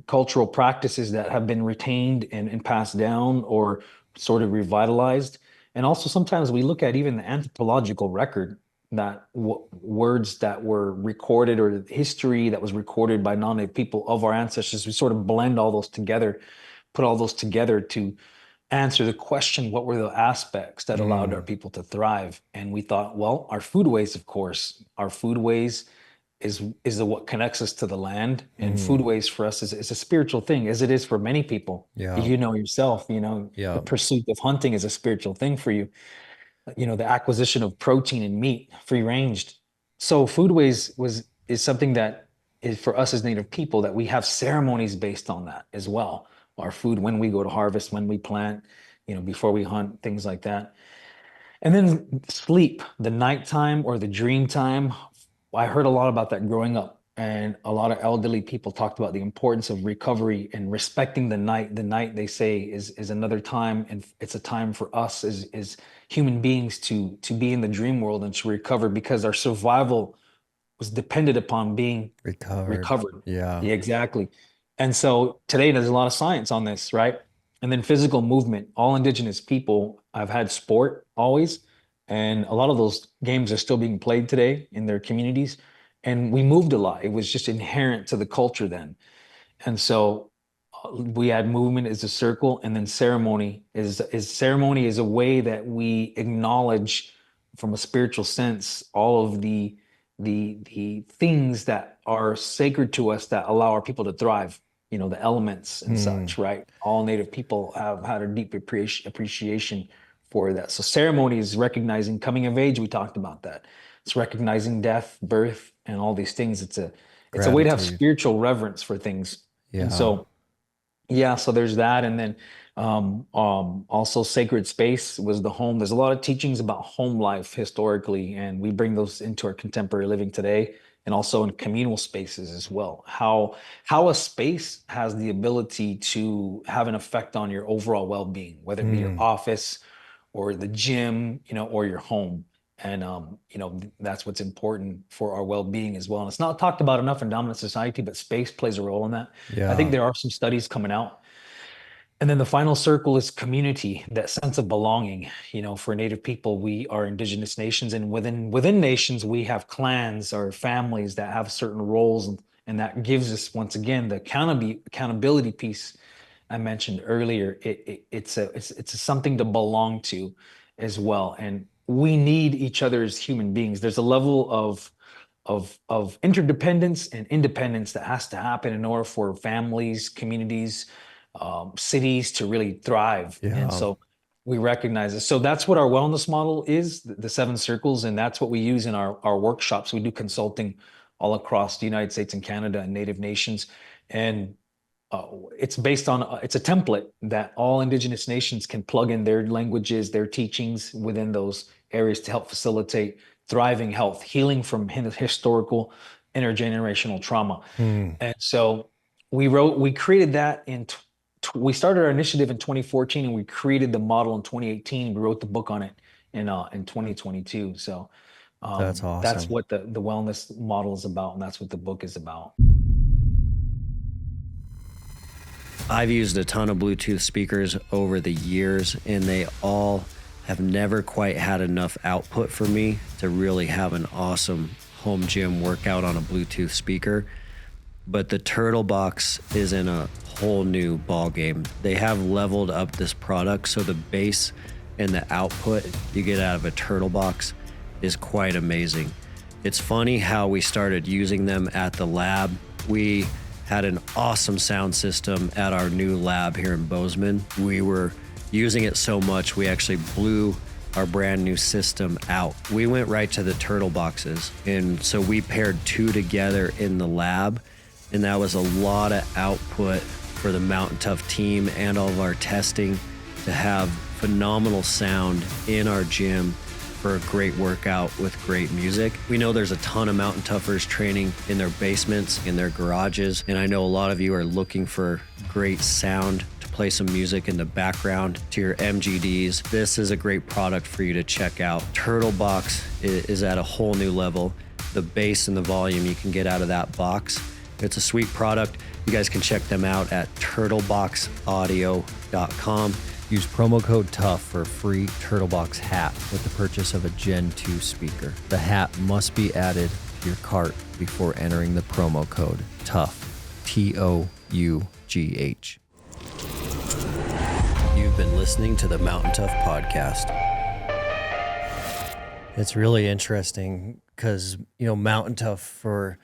cultural practices that have been retained and passed down or sort of revitalized. And also sometimes we look at even the anthropological record, that words that were recorded or history that was recorded by non-native people of our ancestors. We sort of blend all those together, put all those together to answer the question, what were the aspects that allowed our mm, people to thrive? And we thought, well, our foodways, of course, our foodways is what connects us to the land. And mm. foodways for us is a spiritual thing, as it is for many people. Yeah. You know yourself, the Yeah. pursuit of hunting is a spiritual thing for you. The acquisition of protein and meat, free ranged. So foodways is something that is for us as Native people, that we have ceremonies based on that as well. Our food, when we go to harvest, when we plant, before we hunt, things like that. And then sleep, the nighttime or the dream time. I heard a lot about that growing up, and a lot of elderly people talked about the importance of recovery and respecting the night. The night, they say, is another time, and it's a time for us as human beings to be in the dream world and to recover, because our survival was dependent upon being Recovered. recovered. Yeah. Yeah, exactly. And so today there's a lot of science on this, right? And then physical movement. All indigenous people have had sport always, and a lot of those games are still being played today in their communities. And we moved a lot. It was just inherent to the culture then. And so we add movement as a circle, and then ceremony is a way that we acknowledge from a spiritual sense all of the things that are sacred to us that allow our people to thrive, the elements and Mm, such, right? All Native people have had a deep appreciation for that. So ceremony is recognizing coming of age. We talked about that. It's recognizing death, birth, and all these things. It's a way to have gratitude. spiritual reverence for things. And Yeah. so, yeah, so there's that. And then also sacred space was the home. There's a lot of teachings about home life historically, and we bring those into our contemporary living today, and also in communal spaces as well. How a space has the ability to have an effect on your overall well-being, whether it be your Mm, office or the gym, or your home. And that's what's important for our well-being as well. And it's not talked about enough in dominant society, but space plays a role in that. I think yeah. there are some studies coming out And then the final circle is community, that sense of belonging. For Native people, we are indigenous nations, and within nations, we have clans or families that have certain roles, and that gives us once again the accountability piece I mentioned earlier. It's something to belong to as well, and we need each other as human beings. There's a level of interdependence and independence that has to happen in order for families, communities, cities to really thrive. And Yeah. so we recognize it. So that's what our wellness model is, the seven circles, and that's what we use in our workshops. We do consulting all across the United States and Canada and Native nations, and it's based on it's a template that all Indigenous nations can plug in their languages, their teachings within those areas to help facilitate thriving health, healing from historical intergenerational trauma. Hmm. And so we created that we started our initiative in 2014, and we created the model in 2018. We wrote the book on it in 2022. So That's that's awesome. what the wellness model is about, and that's what the book is about. I've used a ton of Bluetooth speakers over the years, and they all have never quite had enough output for me to really have an awesome home gym workout on a Bluetooth speaker. But the Turtle Box is in a whole new ball game. They have leveled up this product, so the bass and the output you get out of a Turtle Box is quite amazing. It's funny how we started using them at the lab. We had an awesome sound system at our new lab here in Bozeman. We were using it so much, we actually blew our brand new system out. We went right to the Turtle Boxes. And so we paired two together in the lab. And that was a lot of output for the Mountain Tough team and all of our testing to have phenomenal sound in our gym for a great workout with great music. We know there's a ton of Mountain Toughers training in their basements, in their garages, and I know a lot of you are looking for great sound to play some music in the background to your MGDs. This is a great product for you to check out. Turtle Box is at a whole new level. The bass and the volume you can get out of that box. It's a sweet product. You guys can check them out at turtleboxaudio.com. Use promo code TOUGH for a free Turtlebox hat with the purchase of a Gen 2 speaker. The hat must be added to your cart before entering the promo code TOUGH, TOUGH. You've been listening to the Mountain Tough Podcast. It's really interesting because, Mountain Tough for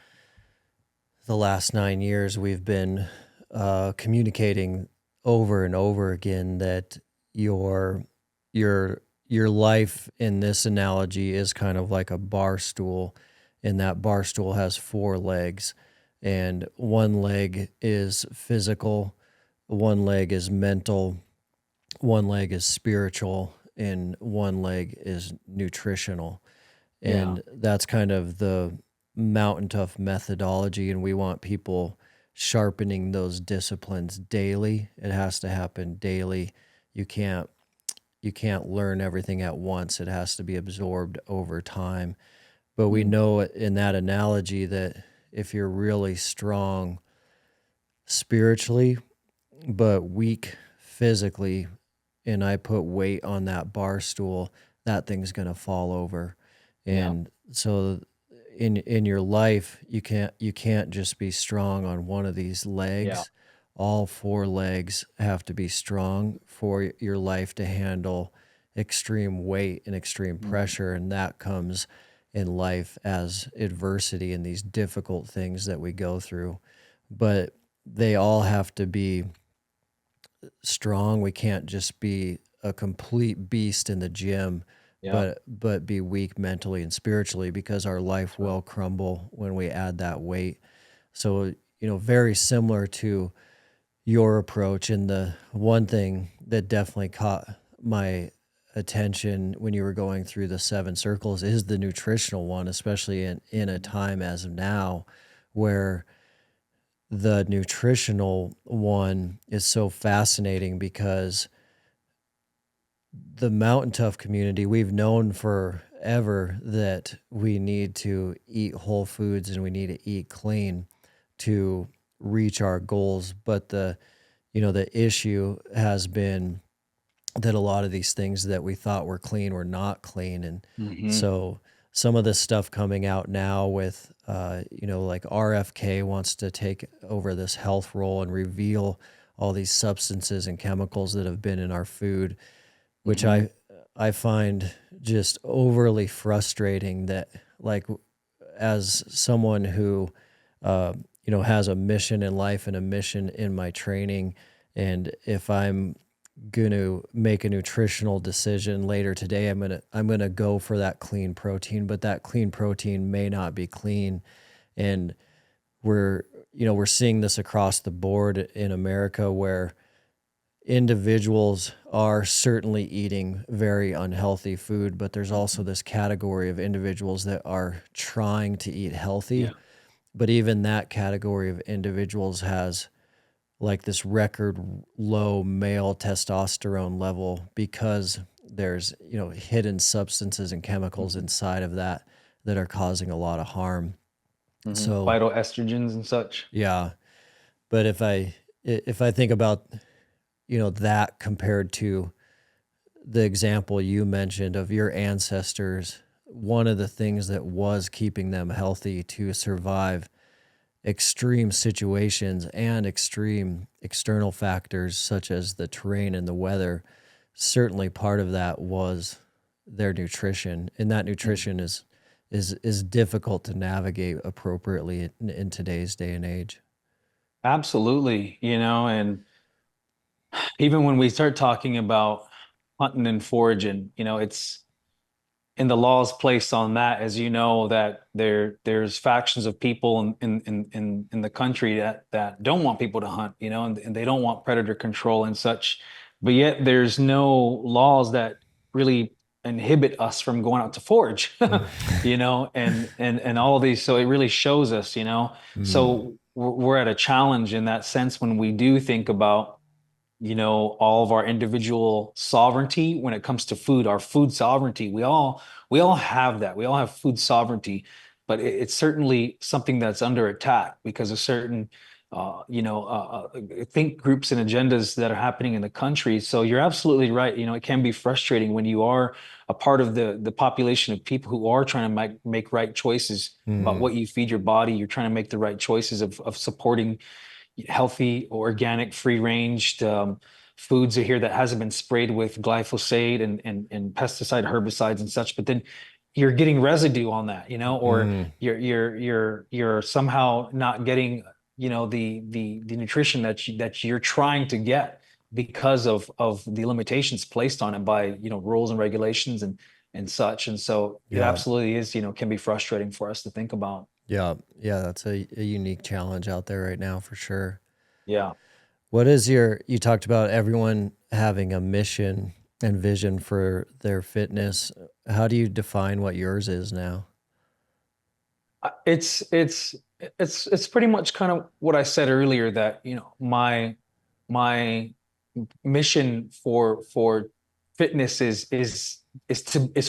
the last 9 years, we've been communicating over and over again that your life in this analogy is kind of like a bar stool, and that bar stool has four legs, and one leg is physical, one leg is mental, one leg is spiritual, and one leg is nutritional. And that's kind of the Mountain Tough methodology, and we want people sharpening those disciplines daily. It has to happen daily. You can't learn everything at once. It has to be absorbed over time. But we know in that analogy that if you're really strong spiritually but weak physically, and I put weight on that bar stool, that thing's going to fall over. And so in your life, you can't just be strong on one of these legs. All four legs have to be strong for your life to handle extreme weight and extreme pressure, and that comes in life as adversity and these difficult things that we go through. But they all have to be strong. We can't just be a complete beast in the gym, but be weak mentally and spiritually, because our life will crumble when we add that weight. So, very similar to your approach. And the one thing that definitely caught my attention when you were going through the seven circles is the nutritional one, especially in a time as of now where the nutritional one is so fascinating, because the Mountain Tough community, we've known forever that we need to eat whole foods and we need to eat clean to reach our goals. But the the issue has been that a lot of these things that we thought were clean were not clean. And Hmm. so some of this stuff coming out now with, like RFK wants to take over this health role and reveal all these substances and chemicals that have been in our food, which Hmm. I find just overly frustrating that, like, as someone who, has a mission in life and a mission in my training, and if I'm going to make a nutritional decision later today, I'm going to go for that clean protein, but that clean protein may not be clean. And we're seeing this across the board in America, where individuals are certainly eating very unhealthy food, but there's also this category of individuals that are trying to eat healthy. Yeah. But even that category of individuals has like this record low male testosterone level, because there's, hidden substances and chemicals Hmm. inside of that are causing a lot of harm. Hmm. So, Phytoestrogens and such. yeah, but if I think about, that compared to the example you mentioned of your ancestors, one of the things that was keeping them healthy to survive extreme situations and extreme external factors such as the terrain and the weather, certainly part of that was their nutrition, and that nutrition is difficult to navigate appropriately in today's day and age. Absolutely, and even when we start talking about hunting and foraging, it's in the laws placed on that, as you know, that there's factions of people in the country that don't want people to hunt, and they don't want predator control and such. But yet there's no laws that really inhibit us from going out to forage, Mm. and all of these. So it really shows us, Mm. So we're at a challenge in that sense when we do think about all of our individual sovereignty when it comes to food, our food sovereignty. We all have that. We all have food sovereignty, but it's certainly something that's under attack because of certain think groups and agendas that are happening in the country. So you're absolutely right. It can be frustrating when you are a part of the population of people who are trying to make right choices about Mm. what you feed your body. You're trying to make the right choices of supporting healthy, organic, free-ranged foods are here that hasn't been sprayed with glyphosate and pesticide herbicides and such. But then you're getting residue on that, or Mm. you're somehow not getting, the nutrition that you're trying to get because of the limitations placed on it by, rules and regulations and such. And so it Yeah. absolutely is, can be frustrating for us to think about. Yeah. Yeah. That's a unique challenge out there right now for sure. Yeah. What is you talked about everyone having a mission and vision for their fitness. How do you define what yours is now? It's pretty much kind of what I said earlier that my mission for fitness is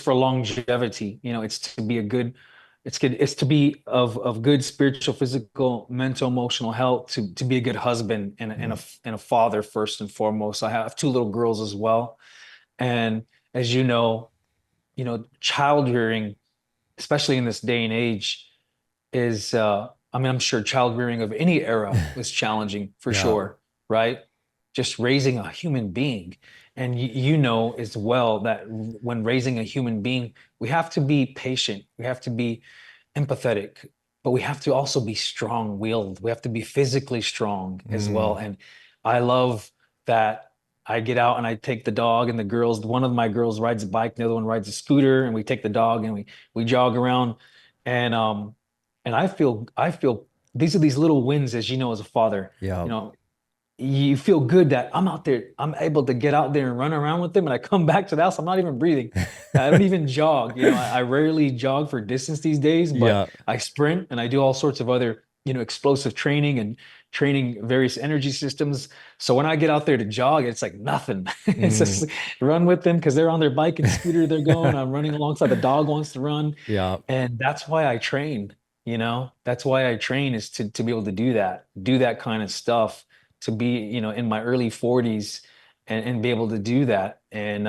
for longevity. It's to be a good it's to be of good spiritual, physical, mental, emotional health, to be a good husband Mm. and a father first and foremost. I have two little girls as well, and as child rearing, especially in this day and age is I mean, I'm sure child rearing of any era was challenging for Yeah. sure, right? Just raising a human being. And you know as well that when raising a human being, we have to be patient, we have to be empathetic, but we have to also be strong-willed. We have to be physically strong as Mm. well. And I love that I get out and I take the dog and the girls, one of my girls rides a bike, the other one rides a scooter, and we take the dog and we jog around. And I feel these are these little wins, as you know, as a father. Yeah. You know, you feel good that I'm out there, I'm able to get out there and run around with them. And I come back to the house, I'm not even breathing. I don't even jog. I rarely jog for distance these days, but Yeah. I sprint and I do all sorts of other, explosive training and training various energy systems. So when I get out there to jog, it's like nothing. It's Mm. just run with them because they're on their bike and scooter, they're going. I'm running alongside the dog wants to run. Yeah. And that's why I train, that's why I train is to be able to do that kind of stuff to be, in my early 40s and be able to do that. And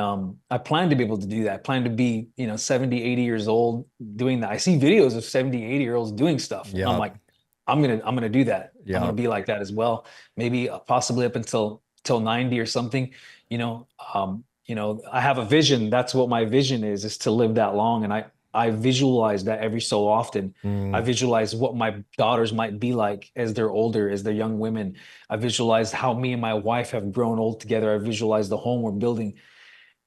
I plan to be able to do that. I plan to be, 70, 80 years old doing that. I see videos of 70, 80-year-olds doing stuff. And I'm Yep. like, I'm gonna do that. I'm gonna Yep. be like that as well. Maybe possibly up until till 90 or something. I have a vision. That's what my vision is to live that long. And I visualize that every so often. I Mm. visualize what my daughters might be like as they're older, as they're young women. I visualize how me and my wife have grown old together. I visualize the home we're building.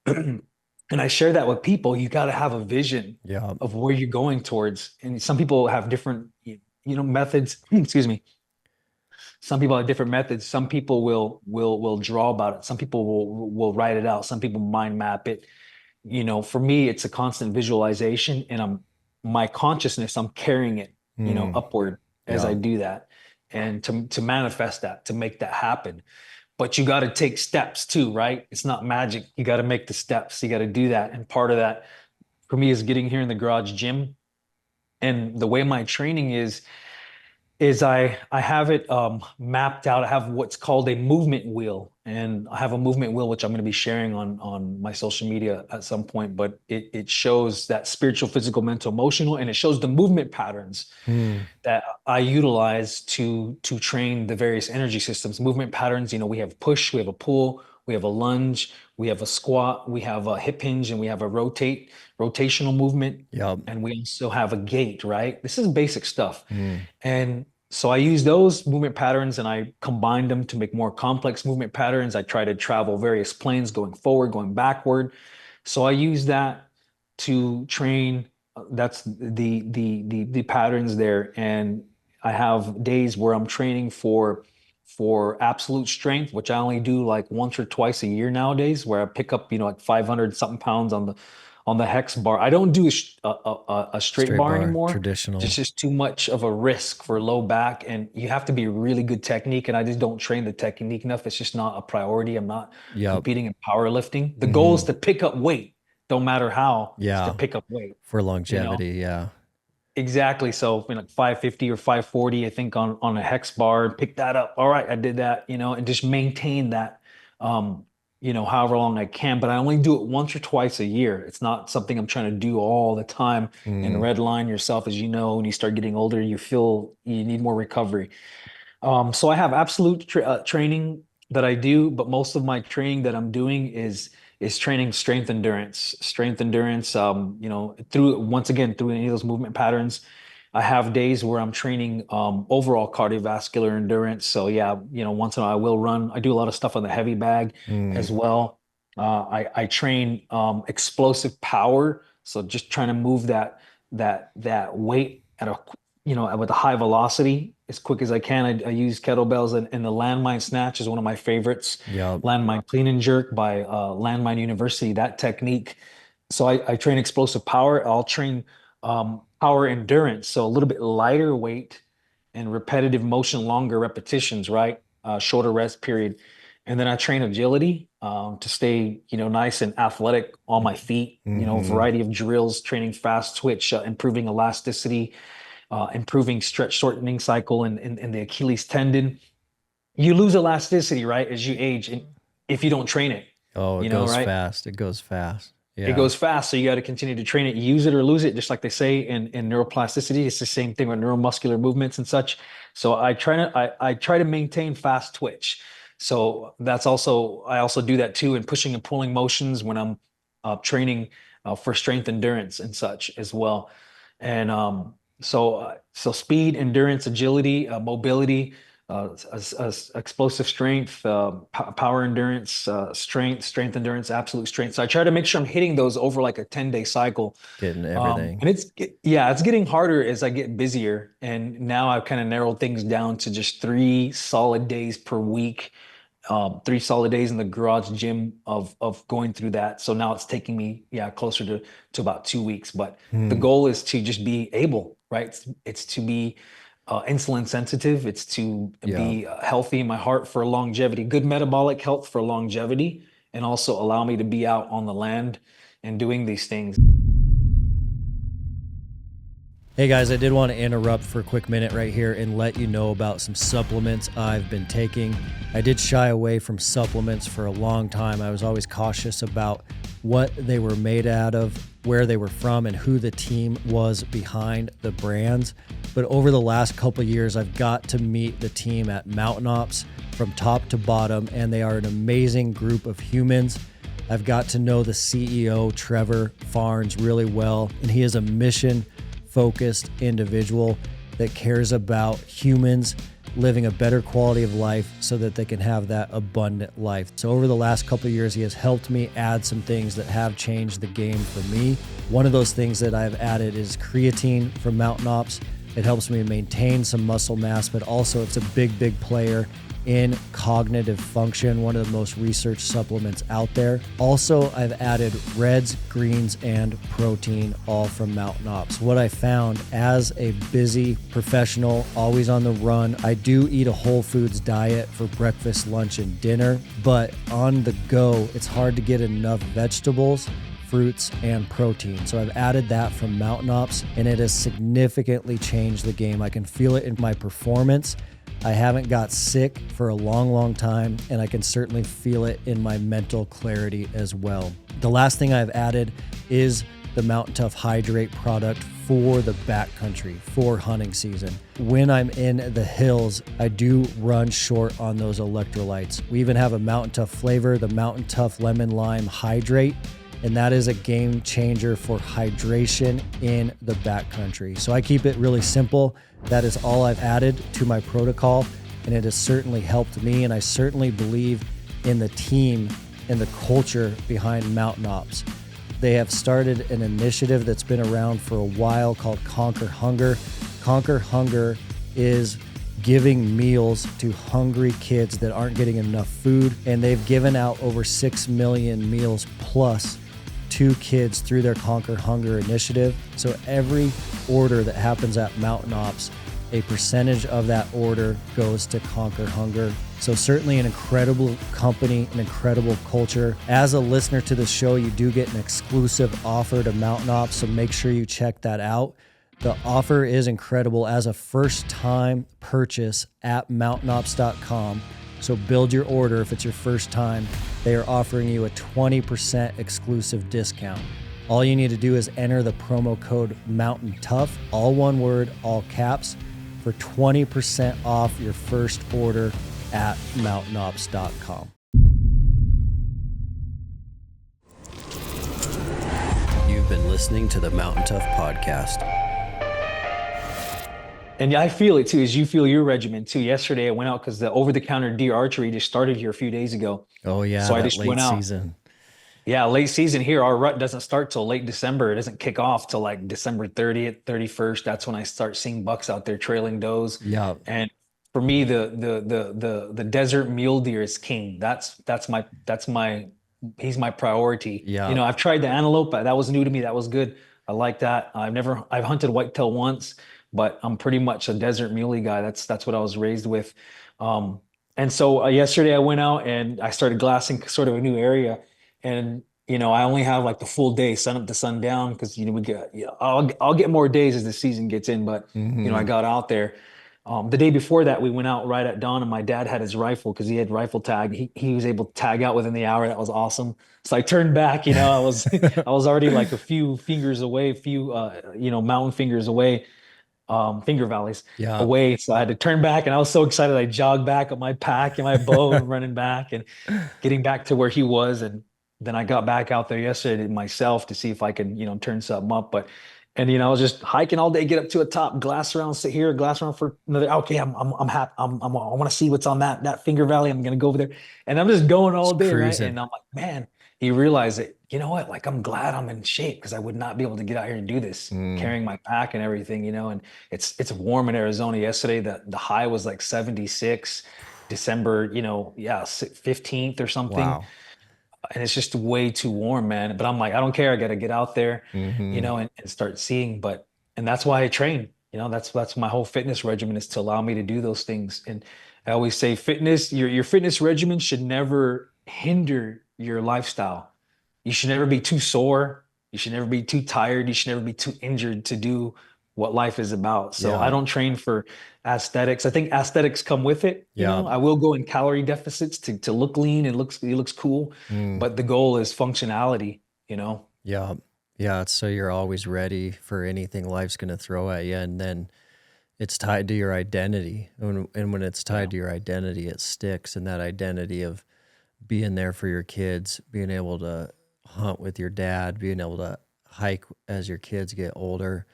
And I share that with people. You got to have a vision Yep. of where you're going towards. And some people have different, methods. Excuse me. Some people have different methods. Some people will draw about it. Some people will write it out. Some people mind map it. For me, it's a constant visualization, and my consciousness, I'm carrying it, Mm. upward as I Yep. do that, and to manifest that, to make that happen. But you got to take steps too, right? It's not magic. You got to make the steps. You got to do that, and part of that for me is getting here in the garage gym. And the way my training is I have it mapped out. I have what's called a movement wheel, and I have a movement wheel which I'm going to be sharing on my social media at some point. But it shows that spiritual, physical, mental, emotional, and it shows the movement patterns Mm. that I utilize to train the various energy systems. Movement patterns. We have push, we have a pull, we have a lunge, we have a squat, we have a hip hinge, and we have a rotational movement, Yep. and we also have a gait. Right. This is basic stuff. Mm. And so I use those movement patterns and I combine them to make more complex movement patterns. I try to travel various planes going forward, going backward. So I use that to train. That's the patterns there. And I have days where I'm training for absolute strength, which I only do like once or twice a year nowadays, where I pick up, like 500 something pounds on the hex bar. I don't do a straight Straight bar bar, anymore. It's traditional. just too much of a risk for low back, and you have to be really good technique. And I just don't train the technique enough. It's just not a priority. I'm not Yep. competing in powerlifting. The goal is Hmm. to pick up weight. Don't matter how, it's to Yeah. pick up weight, For you know? longevity. Yeah. Exactly. So, like 550 or 540, I think on a hex bar, pick that up. All right, I did that, and just maintain that, however long I can. But I only do it once or twice a year. It's not something I'm trying to do all the time and Mm. redline yourself. As you know, when you start getting older, you feel you need more recovery. So I have absolute training that I do, but most of my training that I'm doing is training strength endurance. Strength endurance, through once again through any of those movement patterns. I have days where I'm training overall cardiovascular endurance. So yeah, once in a while I will run. I do a lot of stuff on the heavy bag as Mm. well. I train explosive power. So just trying to move that weight at a with a high velocity as quick as I can. I use kettlebells, and the landmine snatch is one of my favorites. Yep. Landmine clean and jerk by Landmine University. That technique. So I train explosive power. I'll train power endurance. So a little bit lighter weight and repetitive motion, longer repetitions, right? Shorter rest period. And then I train agility to stay, nice and athletic on my feet. Mm-hmm. Variety of drills, training fast twitch, improving elasticity, improving stretch shortening cycle and the Achilles tendon. You lose elasticity, right, as you age, and if you don't train it, Oh, it goes right? fast. It goes fast. It Yeah. goes fast, so you got to continue to train it. Use it or lose it, just like they say in neuroplasticity. It's the same thing with neuromuscular movements and such. So I try to maintain fast twitch. So I also do that too in pushing and pulling motions when I'm training for strength endurance and such as well. And so speed, endurance, agility, mobility, explosive strength, power endurance, strength endurance, absolute strength. So I try to make sure I'm hitting those over like a 10-day cycle. Getting everything. And it's getting harder as I get busier. And now I've kind of narrowed things down to just 3 solid days per week, 3 solid days in the garage gym of going through that. So now it's taking me, closer to about 2 weeks. But the Hmm. goal is to just be able, right? It's to be insulin sensitive. It's to Yeah. be healthy in my heart for longevity, good metabolic health for longevity, and also allow me to be out on the land and doing these things. Hey guys, I did want to interrupt for a quick minute right here and let you know about some supplements I've been taking. I did shy away from supplements for a long time. I was always cautious about what they were made out of, where they were from, and who the team was behind the brands. But over the last couple of years, I've got to meet the team at Mountain Ops from top to bottom, and they are an amazing group of humans. I've got to know the CEO, Trevor Farnes, really well, and he is a mission-focused individual that cares about humans living a better quality of life so that they can have that abundant life. So over the last couple of years, he has helped me add some things that have changed the game for me. One of those things that I've added is creatine from Mountain Ops. It helps me maintain some muscle mass, but also it's a big player in cognitive function, one of the most researched supplements out there. Also, I've added reds, greens, and protein, all from Mountain Ops. What I found as a busy professional, always on the run, I do eat a whole foods diet for breakfast, lunch, and dinner, but on the go, it's hard to get enough vegetables, fruits, and protein. So I've added that from Mountain Ops, and it has significantly changed the game. I can feel it in my performance. I haven't got sick for a long time, and I can certainly feel it in my mental clarity as well. The last thing I've added is the Mountain Tough Hydrate product for the backcountry, for hunting season. When I'm in the hills, I do run short on those electrolytes. We even have a Mountain Tough flavor, the Mountain Tough Lemon Lime Hydrate, and that is a game changer for hydration in the backcountry. So I keep it really simple. That is all I've added to my protocol, and it has certainly helped me, and I certainly believe in the team and the culture behind Mountain Ops. They have started an initiative that's been around for a while called Conquer Hunger. Conquer Hunger is giving meals to hungry kids that aren't getting enough food, and they've given out over 6 million meals plus to kids through their Conquer Hunger initiative. So every order that happens at Mountain Ops, a percentage of that order goes to Conquer Hunger. So certainly an incredible company, an incredible culture. As a listener to the show, you do get an exclusive offer to Mountain Ops, so make sure you check that out. The offer is incredible as a first-time purchase at mountainops.com. So build your order if it's your first time. They are offering you a 20% exclusive discount. All you need to do is enter the promo code MountainTough, all one word, all caps, for 20% off your first order at mountainops.com. You've been listening to the Mountain Tough podcast. And I feel it too, as you feel your regimen too. Yesterday I went out because the over-the-counter deer archery just started here a few days ago. Oh yeah, So I that just went late out. season. Yeah, late season here. Our rut doesn't start till late December. It doesn't kick off till like December 30th, 31st. That's when I start seeing bucks out there trailing does. Yeah. And for me, the desert mule deer is king. That's my he's my priority. Yeah. I've tried the antelope, but that was new to me. That was good. I like that. I've hunted whitetail once, but I'm pretty much a desert muley guy. That's what I was raised with. And so yesterday I went out and I started glassing sort of a new area, and I only have like the full day, sun up to sundown, because we get I'll get more days as the season gets in, but I got out there. The day before that, we went out right at dawn, and my dad had his rifle because he had rifle tag. He was able to tag out within the hour. That was awesome. So I turned back, I was I was already like a few fingers away, mountain fingers away, finger valleys Yeah. away. So I had to turn back, and I was so excited. I jogged back up my pack and my bow and running back and getting back to where he was. And then I got back out there yesterday myself to see if I could, turn something up. And I was just hiking all day, get up to a top, glass around, sit here, glass around for another. Okay, I'm happy. I want to see what's on that finger valley. I'm gonna go over there, and I'm just going all day, right? Cruising. And I'm like, man, you realize that, you know what? Like, I'm glad I'm in shape, because I would not be able to get out here and do this, carrying my pack and everything, And it's warm in Arizona. Yesterday, the high was like 76, December, 15th or something. Wow. And it's just way too warm, man. But I'm like, I don't care. I got to get out there, and start seeing. And that's why I train. That's my whole fitness regimen, is to allow me to do those things. And I always say your fitness regimen should never hinder your lifestyle. You should never be too sore. You should never be too tired. You should never be too injured to do what life is about. So I Yeah. don't train for aesthetics. I think aesthetics come with it. Yeah. I will go in calorie deficits to look lean and it looks cool, Mm. but the goal is functionality, you know? Yeah. Yeah. So you're always ready for anything life's going to throw at you. And then it's tied to your identity. And when it's Yeah. tied to your identity, it sticks. And that identity of being there for your kids, being able to hunt with your dad, being able to hike as your kids get older.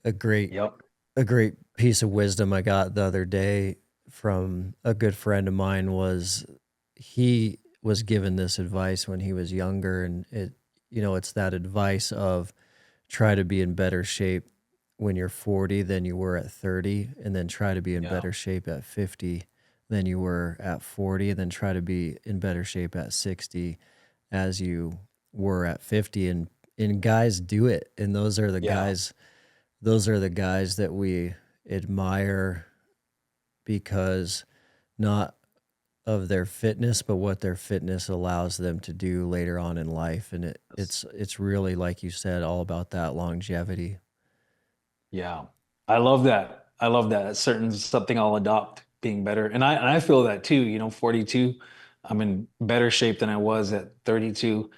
A great Yep. a great piece of wisdom I got the other day from a good friend of mine was he was given this advice when he was younger, and it's that advice of try to be in better shape when you're 40 than you were at 30, and then try to be in Yeah. better shape at 50 than you were at 40, and then try to be in better shape at 60 as you were at 50. And guys do it, and Yeah. those are the guys that we admire because not of their fitness, but what their fitness allows them to do later on in life. And it's really, like you said, all about that longevity. Yeah. I love that. I love that. It's certain something I'll adopt being better. And I feel that too, 42, I'm in better shape than I was at 32.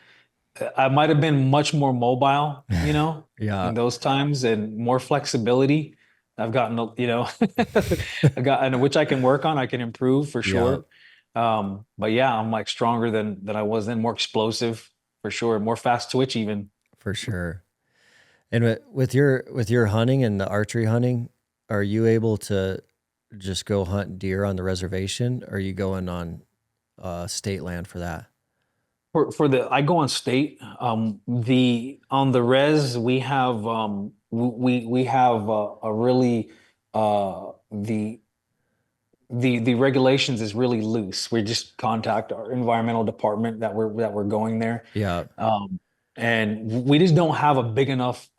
I might have been much more mobile, Yeah, in those times and more flexibility. I've gotten, I've gotten, which I can work on, I can improve for yeah, sure. But yeah, I'm like stronger than I was then, more explosive for sure, more fast twitch even. for sure. And with your hunting and the archery hunting, are you able to just go hunt deer on the reservation? Or are you going on state land for that? I go on state. The on the res we have we have a really the regulations is really loose. We just contact our environmental department that we're going there. Yeah, Um, and we just don't have a big enough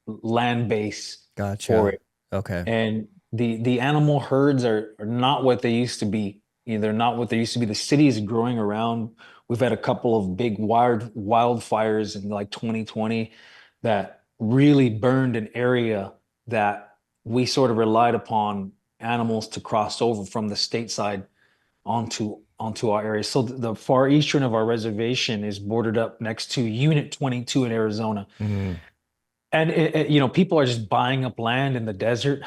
land base for gotcha. it. Okay. And the animal herds are not what they used to be. They're not what they used to be. The city is growing around. We've had a couple of big wildfires in like 2020 that really burned an area that we sort of relied upon animals to cross over from the stateside onto our area. So the far eastern of our reservation is bordered up next to Unit 22 in Arizona. Mm, And people are just buying up land in the desert,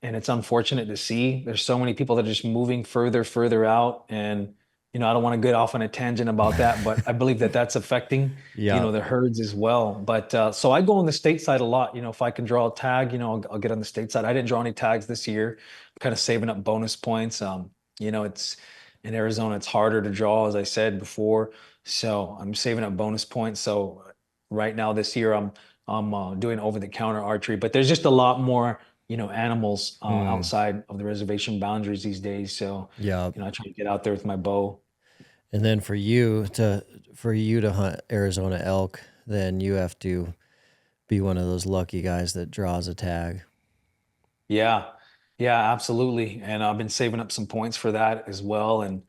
and it's unfortunate to see. There's so many people that are just moving further out, and I don't want to get off on a tangent about that, but I believe that that's affecting, yeah, the herds as well. But so I go on the state side a lot. If I can draw a tag, I'll get on the state side. I didn't draw any tags this year. I'm kind of saving up bonus points. It's in Arizona, it's harder to draw, as I said before. So I'm saving up bonus points. So right now this year, I'm doing over-the-counter archery, but there's just a lot more, animals mm, outside of the reservation boundaries these days. So, yeah. I try to get out there with my bow. And then for you to hunt Arizona elk, then you have to be one of those lucky guys that draws a tag. Yeah, yeah, absolutely. And I've been saving up some points for that as well. And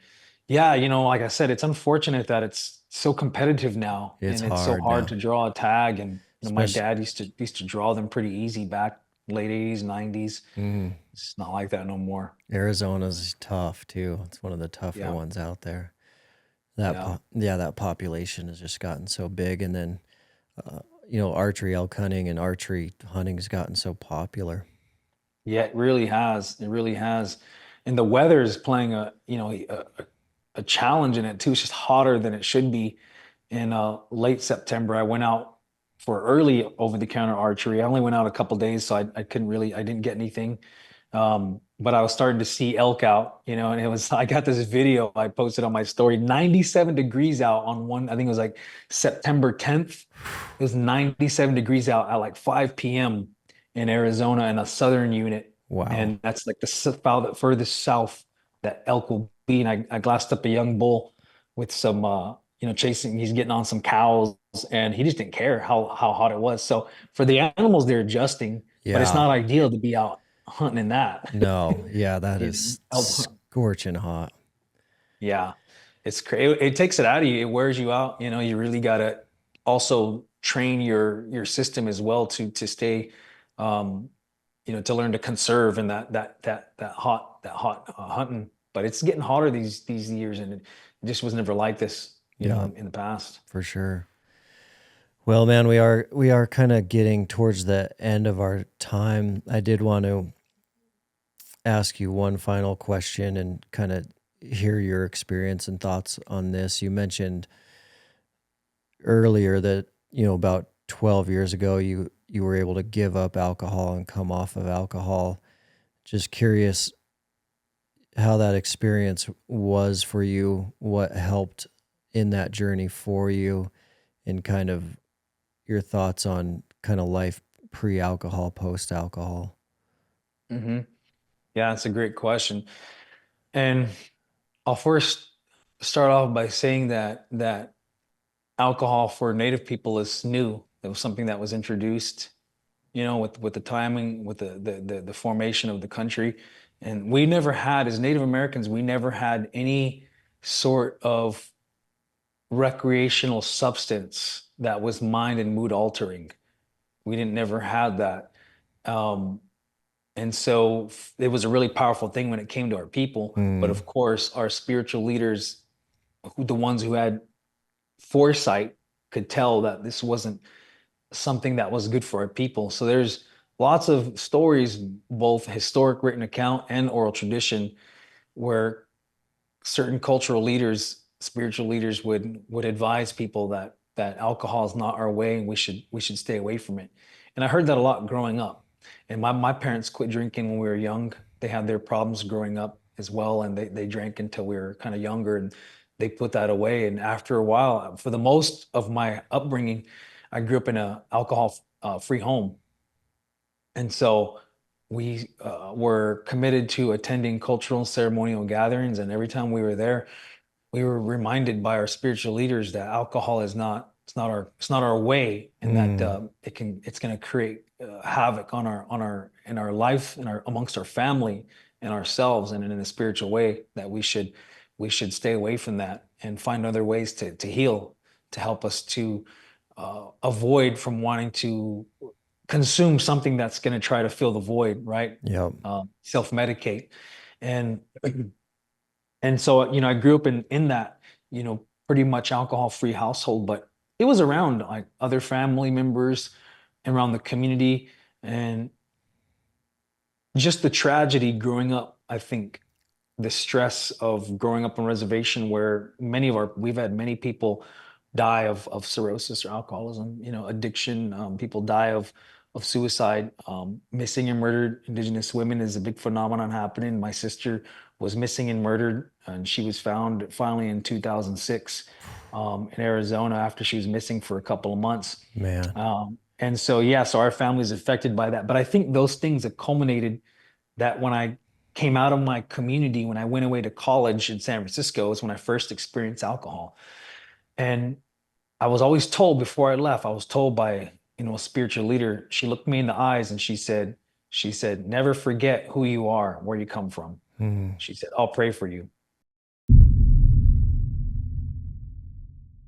yeah, like I said, it's unfortunate that it's so competitive now, It's and it's so hard hard now, to draw a tag. And my especially. dad used to draw them pretty easy back late 80s, 90s. Mm, It's not like that no more. Arizona's tough too. It's one of the tougher Yeah, ones out there. yeah. That population has just gotten so big, and then uh, archery elk hunting and archery hunting has gotten so popular. Yeah, it really has. It really has. And the weather is playing a challenge in it too. It's just hotter than it should be. In late September, I went out for early over-the-counter archery. I only went out a couple days, so I didn't get anything. But I was starting to see elk out, and I got this video I posted on my story, 97 degrees out on one, I think it was like September 10th. It was 97 degrees out at like 5 p.m. in Arizona in a southern unit. Wow. And that's like the furthest south that elk will be. And I glassed up a young bull with some, chasing, he's getting on some cows, and he just didn't care how hot it was. So for the animals, they're adjusting, but it's Yeah. not ideal to be out hunting in that. No. Yeah, that is Elk. scorching hot. Yeah, it's crazy. It takes it out of you. It wears you out. You really got to also train your system as well to stay to learn to conserve in that hot hunting. But it's getting hotter these years, and it just was never like this, Yeah, in the past. for sure. Well, man, we are kind of getting towards the end of our time. I did want to ask you one final question and kind of hear your experience and thoughts on this. You mentioned earlier that, about 12 years ago you were able to give up alcohol and come off of alcohol. Just curious how that experience was for you, what helped in that journey for you, and kind of your thoughts on kind of life pre-alcohol, post-alcohol. Hmm. Yeah, that's a great question. And I'll first start off by saying that alcohol for Native people is new. It was something that was introduced, with the timing, with the formation of the country. And we never had, as Native Americans, we never had any sort of recreational substance that was mind and mood altering. We didn't never had that. Um, and so it was a really powerful thing when it came to our people. But Mm, of course, our spiritual leaders, the ones who had foresight, could tell that this wasn't something that was good for our people. So there's lots of stories, both historic written account and oral tradition, where certain cultural leaders, spiritual leaders would advise people that alcohol is not our way and we should stay away from it. And I heard that a lot growing up. And my parents quit drinking when we were young. They had their problems growing up as well, and they drank until we were kind of younger, and they put that away. And after a while, for the most of my upbringing, I grew up in a alcohol free home. And so we were committed to attending cultural and ceremonial gatherings. And every time we were there, we were reminded by our spiritual leaders that alcohol is not, it's not our way, and that mm, it's going to create havoc in our life, amongst our family and ourselves, and in a spiritual way, that we should stay away from that and find other ways to heal, to help us to avoid from wanting to consume something that's going to try to fill the void, right? yep. Self-medicate. And and so, I grew up in that, pretty much alcohol-free household, but it was around like other family members around the community, and just the tragedy growing up, I think the stress of growing up on reservation, where we've had many people die of cirrhosis or alcoholism, addiction. People die of suicide. Missing and murdered Indigenous women is a big phenomenon happening. My sister was missing and murdered, and she was found finally in 2006 in Arizona after she was missing for a couple of months. Man. And so, yeah, so our family is affected by that. But I think those things have culminated, that when I came out of my community, when I went away to college in San Francisco, is when I first experienced alcohol. And I was always told before I left, I was told by, a spiritual leader. She looked me in the eyes and she said, never forget who you are, where you come from. Mm. She said, I'll pray for you.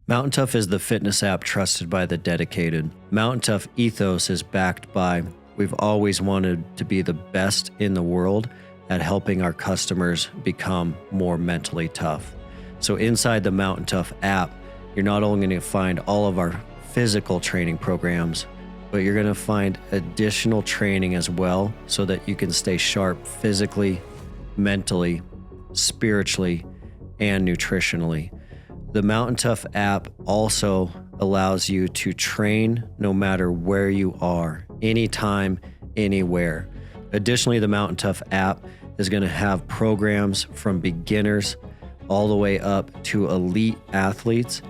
Mountain Tough is the fitness app trusted by the dedicated. Mountain Tough ethos is backed by, we've always wanted to be the best in the world at helping our customers become more mentally tough. So inside the Mountain Tough app, you're not only going to find all of our physical training programs, but you're going to find additional training as well, so that you can stay sharp physically, mentally, spiritually, and nutritionally. The Mountain Tough app also allows you to train no matter where you are, anytime, anywhere. Additionally, the Mountain Tough app is going to have programs from beginners all the way up to elite athletes.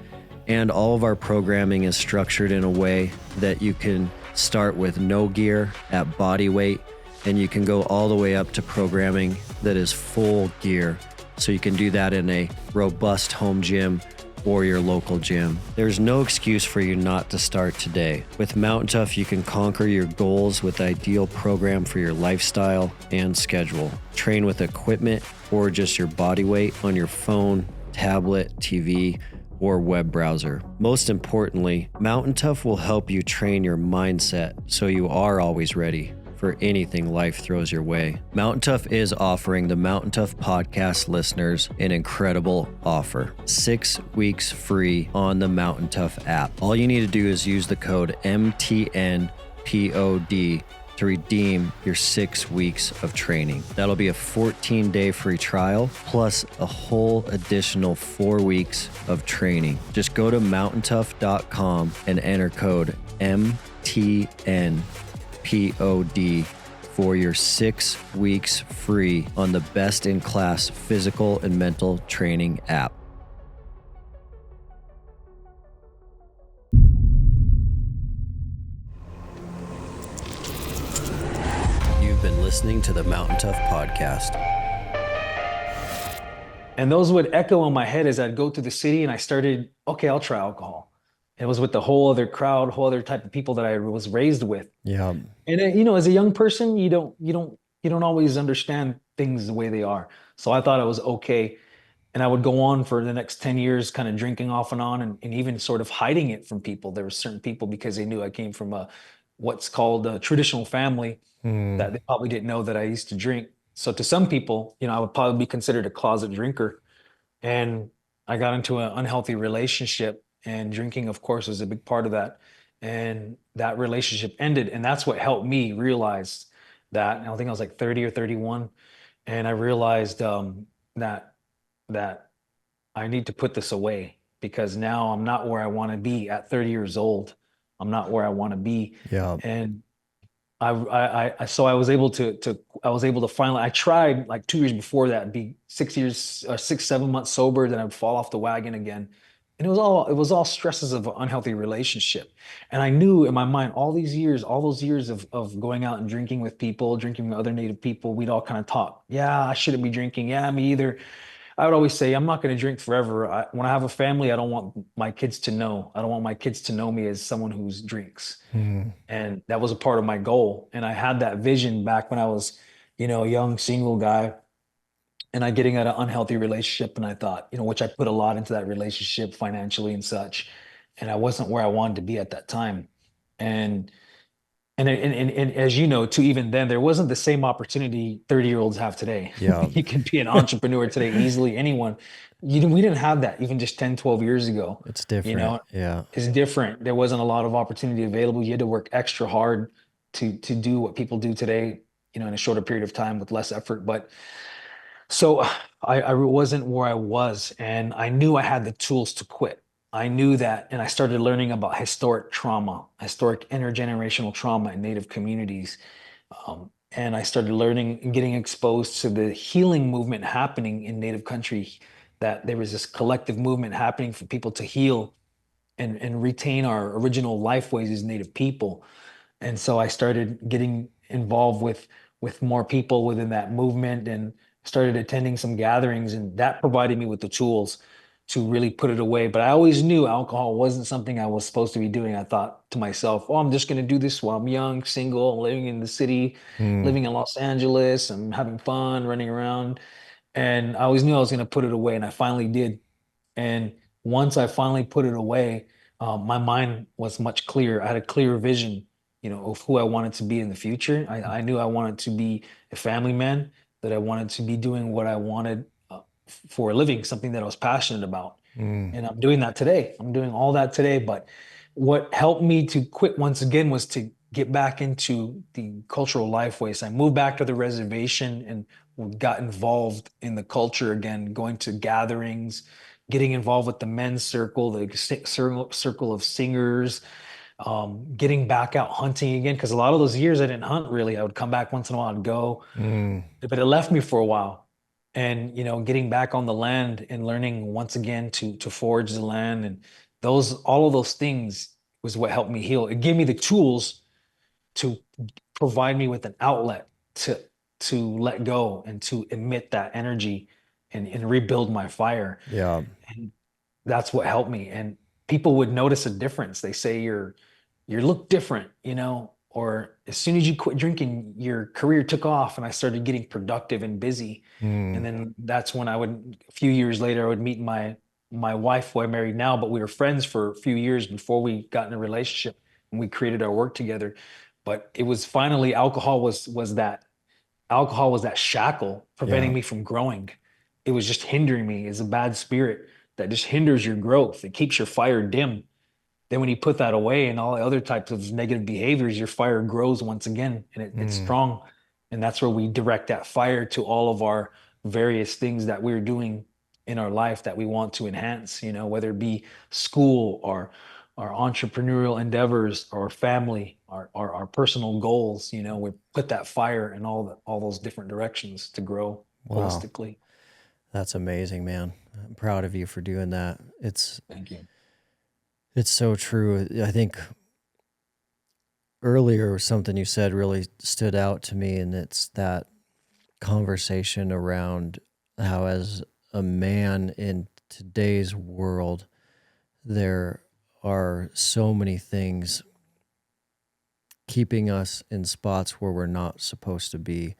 And all of our programming is structured in a way that you can start with no gear at body weight, and you can go all the way up to programming that is full gear. So you can do that in a robust home gym or your local gym. There's no excuse for you not to start today. With Mountain Tough, you can conquer your goals with the ideal program for your lifestyle and schedule. Train with equipment or just your body weight on your phone, tablet, TV, or web browser. Most importantly, Mountain Tough will help you train your mindset so you are always ready for anything life throws your way. Mountain Tough is offering the Mountain Tough podcast listeners an incredible offer. 6 weeks free on the Mountain Tough app. All you need to do is use the code MTNPOD to redeem your 6 weeks of training. That'll be a 14-day free trial plus a whole additional 4 weeks of training. Just go to mountaintough.com and enter code MTNPOD for your 6 weeks free on the best-in-class physical and mental training app. You've been listening to the Mountain Tough podcast. And those would echo in my head as I'd go to the city and I started, okay, I'll try alcohol. It was with the whole other crowd, whole other type of people that I was raised with. Yeah. And as a young person, you don't always understand things the way they are. So I thought it was okay. And I would go on for the next 10 years, kind of drinking off and on and even sort of hiding it from people. There were certain people because they knew I came from what's called a traditional family that they probably didn't know that I used to drink. So to some people, I would probably be considered a closet drinker. And I got into an unhealthy relationship, and drinking, of course, was a big part of that. And that relationship ended. And that's what helped me realize that. And I think I was like 30 or 31. And I realized that that I need to put this away because now I'm not where I want to be at 30 years old. I'm not where I want to be. Yeah. And so I was able to finally, I tried like 2 years before that, be 6 years, 6, 7 months sober, then I'd fall off the wagon again. And it was all stresses of an unhealthy relationship. And I knew in my mind, all those years of going out and drinking with people, drinking with other Native people, we'd all kind of talk. Yeah, I shouldn't be drinking. Yeah, me either. I would always say, I'm not going to drink forever. When I have a family, I don't want my kids to know. I don't want my kids to know me as someone who drinks. And that was a part of my goal. And I had that vision back when I was, a young single guy and I getting out of an unhealthy relationship. And I thought, which I put a lot into that relationship financially and such. And I wasn't where I wanted to be at that time. And and as you know, too, even then, there wasn't the same opportunity 30-year-olds have today. Yeah. You can be an entrepreneur today easily. Anyone. We didn't have that even just 10, 12 years ago. It's different. Yeah. It's different. There wasn't a lot of opportunity available. You had to work extra hard to do what people do today, in a shorter period of time with less effort. But so I wasn't where I was, and I knew I had the tools to quit. I knew that, and I started learning about historic trauma, historic intergenerational trauma in Native communities. And I started learning and getting exposed to the healing movement happening in Native country, that there was this collective movement happening for people to heal and retain our original life ways as Native people. And so I started getting involved with more people within that movement and started attending some gatherings, and that provided me with the tools to really put it away. But I always knew alcohol wasn't something I was supposed to be doing. I thought to myself, oh, I'm just going to do this while I'm young, single, living in the city, living in Los Angeles. I'm having fun, running around. And I always knew I was going to put it away, and I finally did. And once I finally put it away, my mind was much clearer. I had a clearer vision, of who I wanted to be in the future. I knew I wanted to be a family man, that I wanted to be doing what I wanted for a living, something that I was passionate about. And I'm doing that today. I'm doing all that today. But what helped me to quit once again was to get back into the cultural life ways. I moved back to the reservation and got involved in the culture again, going to gatherings, getting involved with the men's circle, the circle of singers, getting back out hunting again. Because a lot of those years I didn't hunt really. I would come back once in a while and go, but it left me for a while. And getting back on the land and learning once again to forage the land, and all of those things was what helped me heal. It gave me the tools to provide me with an outlet to let go and to emit that energy and rebuild my fire. Yeah. And that's what helped me. And people would notice a difference. They say you look different, or as soon as you quit drinking, your career took off, and I started getting productive and busy. And then that's when a few years later, I would meet my my wife, who I married now, but we were friends for a few years before we got in a relationship and we created our work together. But it was finally alcohol was that shackle Yeah. preventing me from growing. It was just hindering me. It's a bad spirit that just hinders your growth. It keeps your fire dim. Then when you put that away and all the other types of negative behaviors, your fire grows once again and it's Mm. strong. And that's where we direct that fire to all of our various things that we're doing in our life that we want to enhance, whether it be school or our entrepreneurial endeavors or family, our personal goals, we put that fire in all those different directions to grow Wow. holistically. That's amazing, man. I'm proud of you for doing that. Thank you. It's so true. I think earlier something you said really stood out to me, and it's that conversation around how, as a man in today's world, there are so many things keeping us in spots where we're not supposed to be,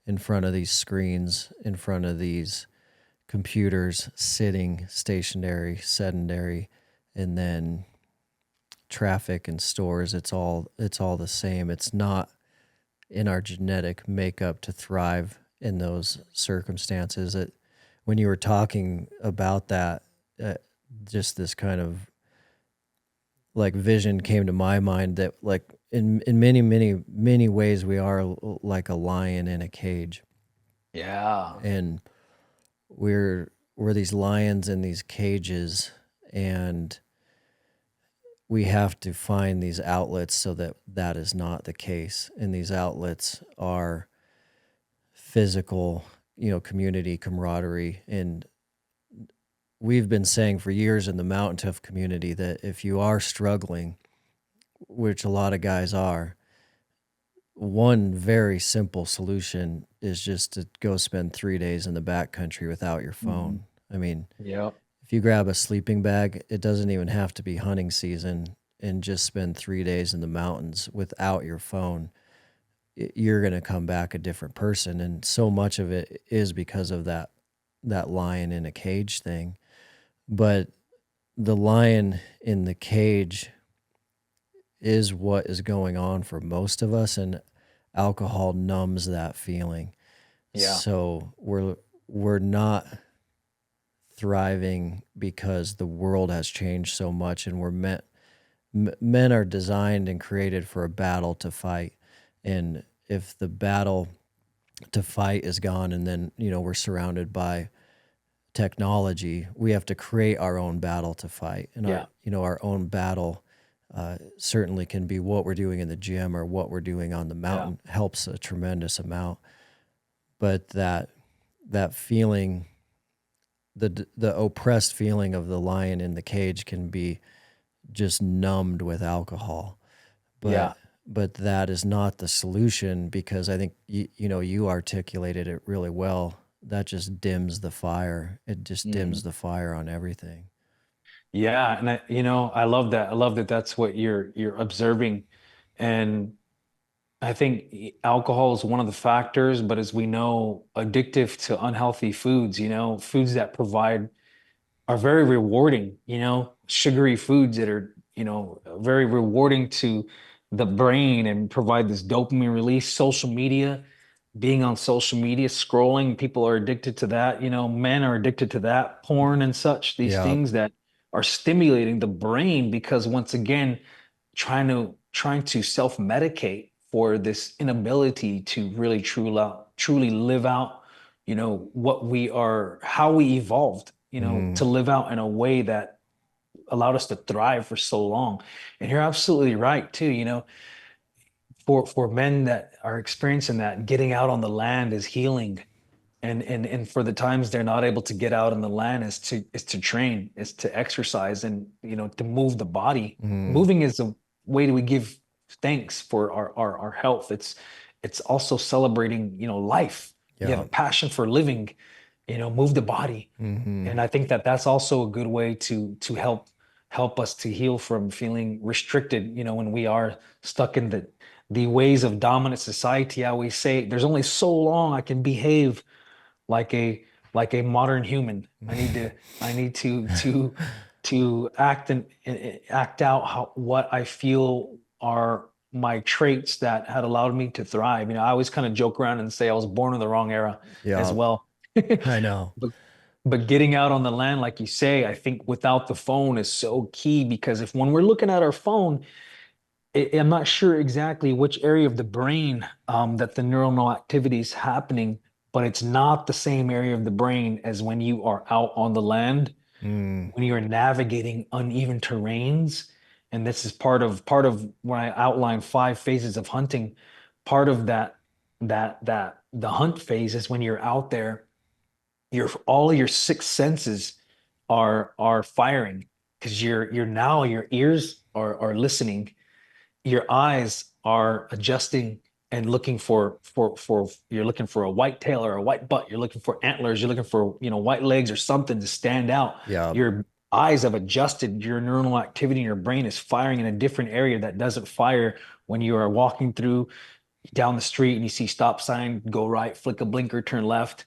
in front of these screens, in front of these computers, sitting stationary, sedentary, and then traffic and stores. It's all the same. It's not in our genetic makeup to thrive in those circumstances. When you were talking about that, uh, just this kind of like vision came to my mind that, like, in many many ways we are like a lion in a cage, Yeah. and we're these lions in these cages, and we have to find these outlets so that that is not the case. And these outlets are physical, community, camaraderie. And we've been saying for years in the Mountain Tough community that if you are struggling, which a lot of guys are, one very simple solution is just to go spend 3 days in the backcountry without your Mhm. phone. I mean, Yep. if you grab a sleeping bag, it doesn't even have to be hunting season, and just spend 3 days in the mountains without your phone, you're going to come back a different person. And so much of it is because of that lion in a cage thing. But the lion in the cage is what is going on for most of us, and alcohol numbs that feeling. Yeah. So we're not thriving because the world has changed so much, and men are designed and created for a battle to fight. And if the battle to fight is gone, and then we're surrounded by technology, we have to create our own battle to fight. And Yeah. our own battle certainly can be what we're doing in the gym or what we're doing on the Yeah. mountain, helps a tremendous amount. But that feeling, the oppressed feeling of the lion in the cage, can be just numbed with alcohol. But Yeah. that is not the solution, because I think you articulated it really well. That just dims the fire. It just dims Mhm. the fire on everything. Yeah, and I love that. I love that that's what you're observing. And I think alcohol is one of the factors, but as we know, addictive to unhealthy foods, foods that provide are very rewarding, sugary foods that are, very rewarding to the brain and provide this dopamine release. Social media, being on social media, scrolling, people are addicted to that. Men are addicted to that, porn and such, these Yeah. things that are stimulating the brain because once again, trying to self-medicate for this inability to really truly live out, what we are, how we evolved, Mm. to live out in a way that allowed us to thrive for so long. And you're absolutely right too, for men that are experiencing that, getting out on the land is healing. And for the times they're not able to get out on the land is to train, is to exercise and to move the body. Mm. Moving is a way that we give thanks for our health. It's also celebrating, life. You have Yeah. a passion for living, move the body. Mm-hmm. And I think that that's also a good way to help us to heal from feeling restricted, when we are stuck in the ways of dominant society. I always say there's only so long I can behave like a like a modern human. I need to act and act out what I feel are my traits that had allowed me to thrive. I always kind of joke around and say I was born in the wrong era as Yeah, well. I know. But but getting out on the land, like you say, I think without the phone is so key because if when we're looking at our phone, I'm not sure exactly which area of the brain that the neuronal activity is happening, but it's not the same area of the brain as when you are out on the land, Mm, when you're navigating uneven terrains. And this is part of when I outline 5 phases of hunting. Part of that the hunt phase is when you're out there, your all of your 6 senses are firing because you're now your ears are listening, your eyes are adjusting and looking for you're looking for a white tail or a white butt, you're looking for antlers, you're looking for white legs or something to stand out. yeah. Your eyes have adjusted, your neuronal activity in your brain is firing in a different area that doesn't fire when you are walking through down the street and you see stop sign, go right, flick a blinker, turn left.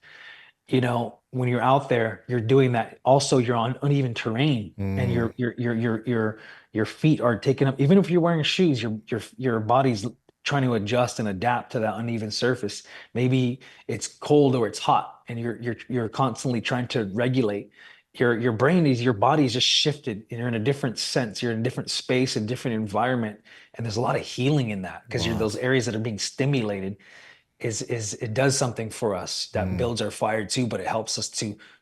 When you're out there, you're doing that. Also, you're on uneven terrain, and Mm, your feet are taking up. Even if you're wearing shoes, your body's trying to adjust and adapt to that uneven surface. Maybe it's cold or it's hot, and you're constantly trying to regulate. Your body's just shifted, and you're in a different sense. You're in a different space, a different environment, and there's a lot of healing in that because you're wow. those areas that are being stimulated is it does something for us that Mm, builds our fire too, but it helps us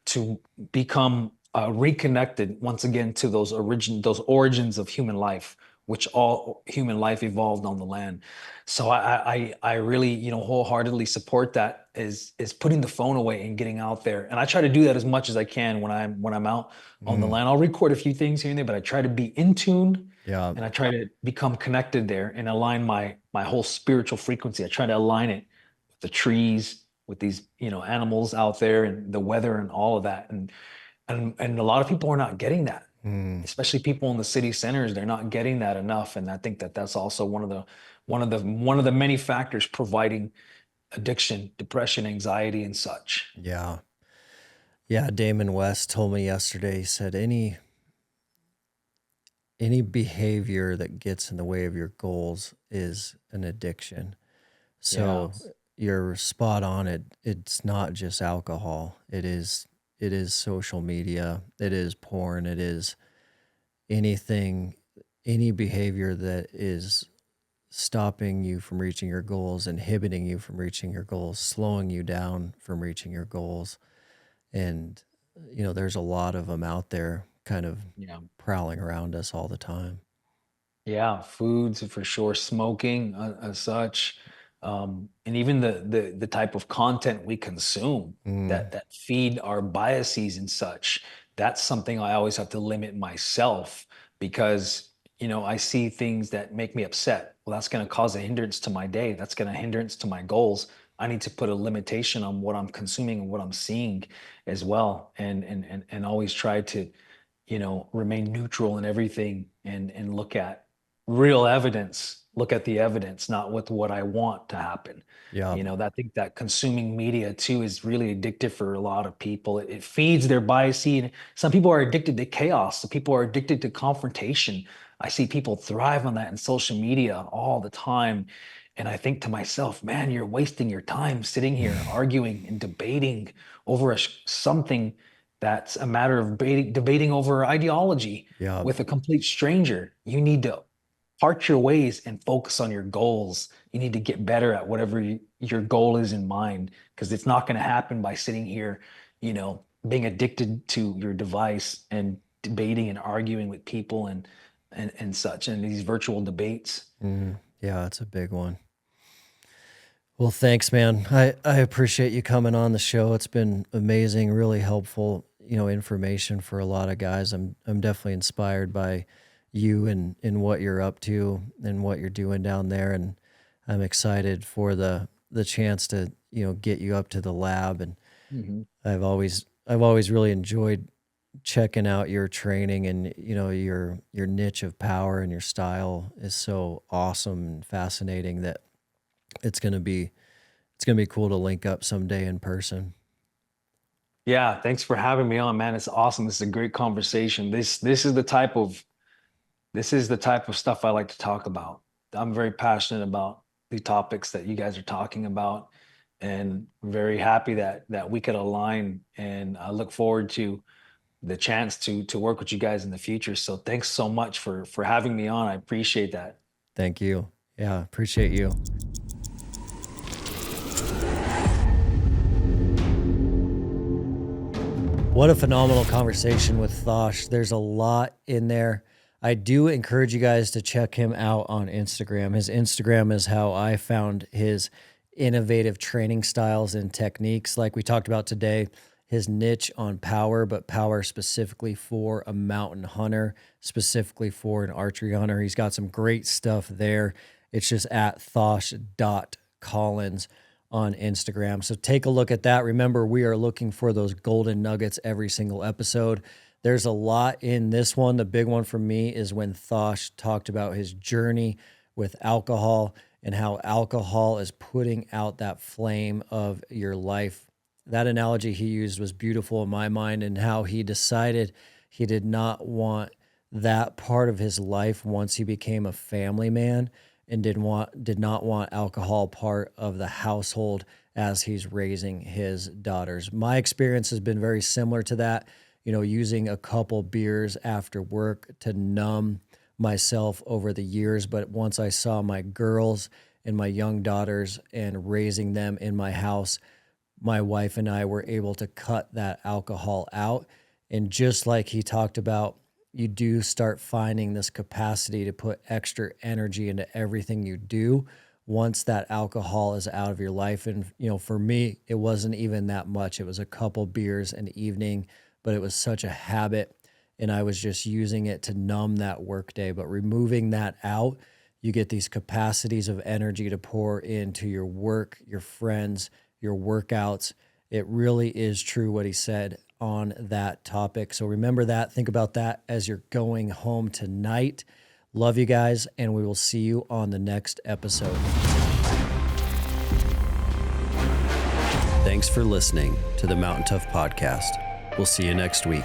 to become reconnected once again to those origins of human life, which all human life evolved on the land. So I really wholeheartedly support that is putting the phone away and getting out there. And I try to do that as much as I can when I'm out on the mm, land. I'll record a few things here and there, but I try to be in tune yeah. and I try to become connected there and align my whole spiritual frequency. I try to align it the trees, with these, animals out there and the weather and all of that. And a lot of people are not getting that, Mm, especially people in the city centers. They're not getting that enough. And I think that that's also one of the many factors providing addiction, depression, anxiety, and such. yeah. Yeah, Damon West told me yesterday, he said any behavior that gets in the way of your goals is an addiction. Yeah. So you're spot on it. It's not just alcohol. It is social media. It is porn. It is anything, any behavior that is stopping you from reaching your goals, inhibiting you from reaching your goals, slowing you down from reaching your goals. And there's a lot of them out there kind of Yeah. prowling around us all the time. Yeah, foods for sure, smoking as such, and even the type of content we consume Mm, that feed our biases and such. That's something I always have to limit myself because I see things that make me upset. Well, that's going to cause a hindrance to my day. That's going to hindrance to my goals. I need to put a limitation on what I'm consuming and what I'm seeing as well, and always try to remain neutral in everything and look at the evidence, not with what I want to happen. yeah. I think that consuming media too is really addictive for a lot of people. It feeds their bias. And some people are addicted to chaos. Some people are addicted to confrontation. I see people thrive on that in social media all the time. And I think to myself, man, you're wasting your time sitting here arguing and debating over something that's a matter of debating over ideology Yeah. with a complete stranger. You need to part your ways and focus on your goals. You need to get better at whatever your goal is in mind, because it's not going to happen by sitting here, being addicted to your device and debating and arguing with people and such, and these virtual debates. Yeah, it's a big one. Well, thanks, man. I appreciate you coming on the show. It's been amazing, really helpful, information for a lot of guys. I'm definitely inspired by you and what you're up to and what you're doing down there. And I'm excited for the chance to, get you up to the lab. And Mhm. I've always really enjoyed checking out your training, and your niche of power and your style is so awesome and fascinating that it's gonna be it's gonna be cool to link up someday in person. Yeah, thanks for having me on, man. It's awesome. This is a great conversation. This is the type of stuff I like to talk about. I'm very passionate about the topics that you guys are talking about, and very happy that we could align. And I look forward to the chance to work with you guys in the future. So thanks so much for having me on. I appreciate that. Thank you. Yeah, appreciate you. What a phenomenal conversation with Thosh. There's a lot in there. I do encourage you guys to check him out on Instagram. His Instagram is how I found his innovative training styles and techniques. Like we talked about today, his niche on power, but power specifically for a mountain hunter, specifically for an archery hunter. He's got some great stuff there. It's just at Thosh.Collins on Instagram. So take a look at that. Remember, we are looking for those golden nuggets every single episode. There's a lot in this one. The big one for me is when Thosh talked about his journey with alcohol and how alcohol is putting out that flame of your life. That analogy he used was beautiful in my mind, and how he decided he did not want that part of his life once he became a family man, and did not want alcohol part of the household as he's raising his daughters. My experience has been very similar to that, using a couple beers after work to numb myself over the years. But once I saw my girls and my young daughters and raising them in my house, my wife and I were able to cut that alcohol out. And just like he talked about, you do start finding this capacity to put extra energy into everything you do once that alcohol is out of your life. And, for me, it wasn't even that much. It was a couple beers an evening, but it was such a habit, and I was just using it to numb that workday. But removing that out, you get these capacities of energy to pour into your work, your friends, your workouts. It really is true what he said on that topic. So remember that. Think about that as you're going home tonight. Love you guys, and we will see you on the next episode. Thanks for listening to the Mountain Tough Podcast. We'll see you next week.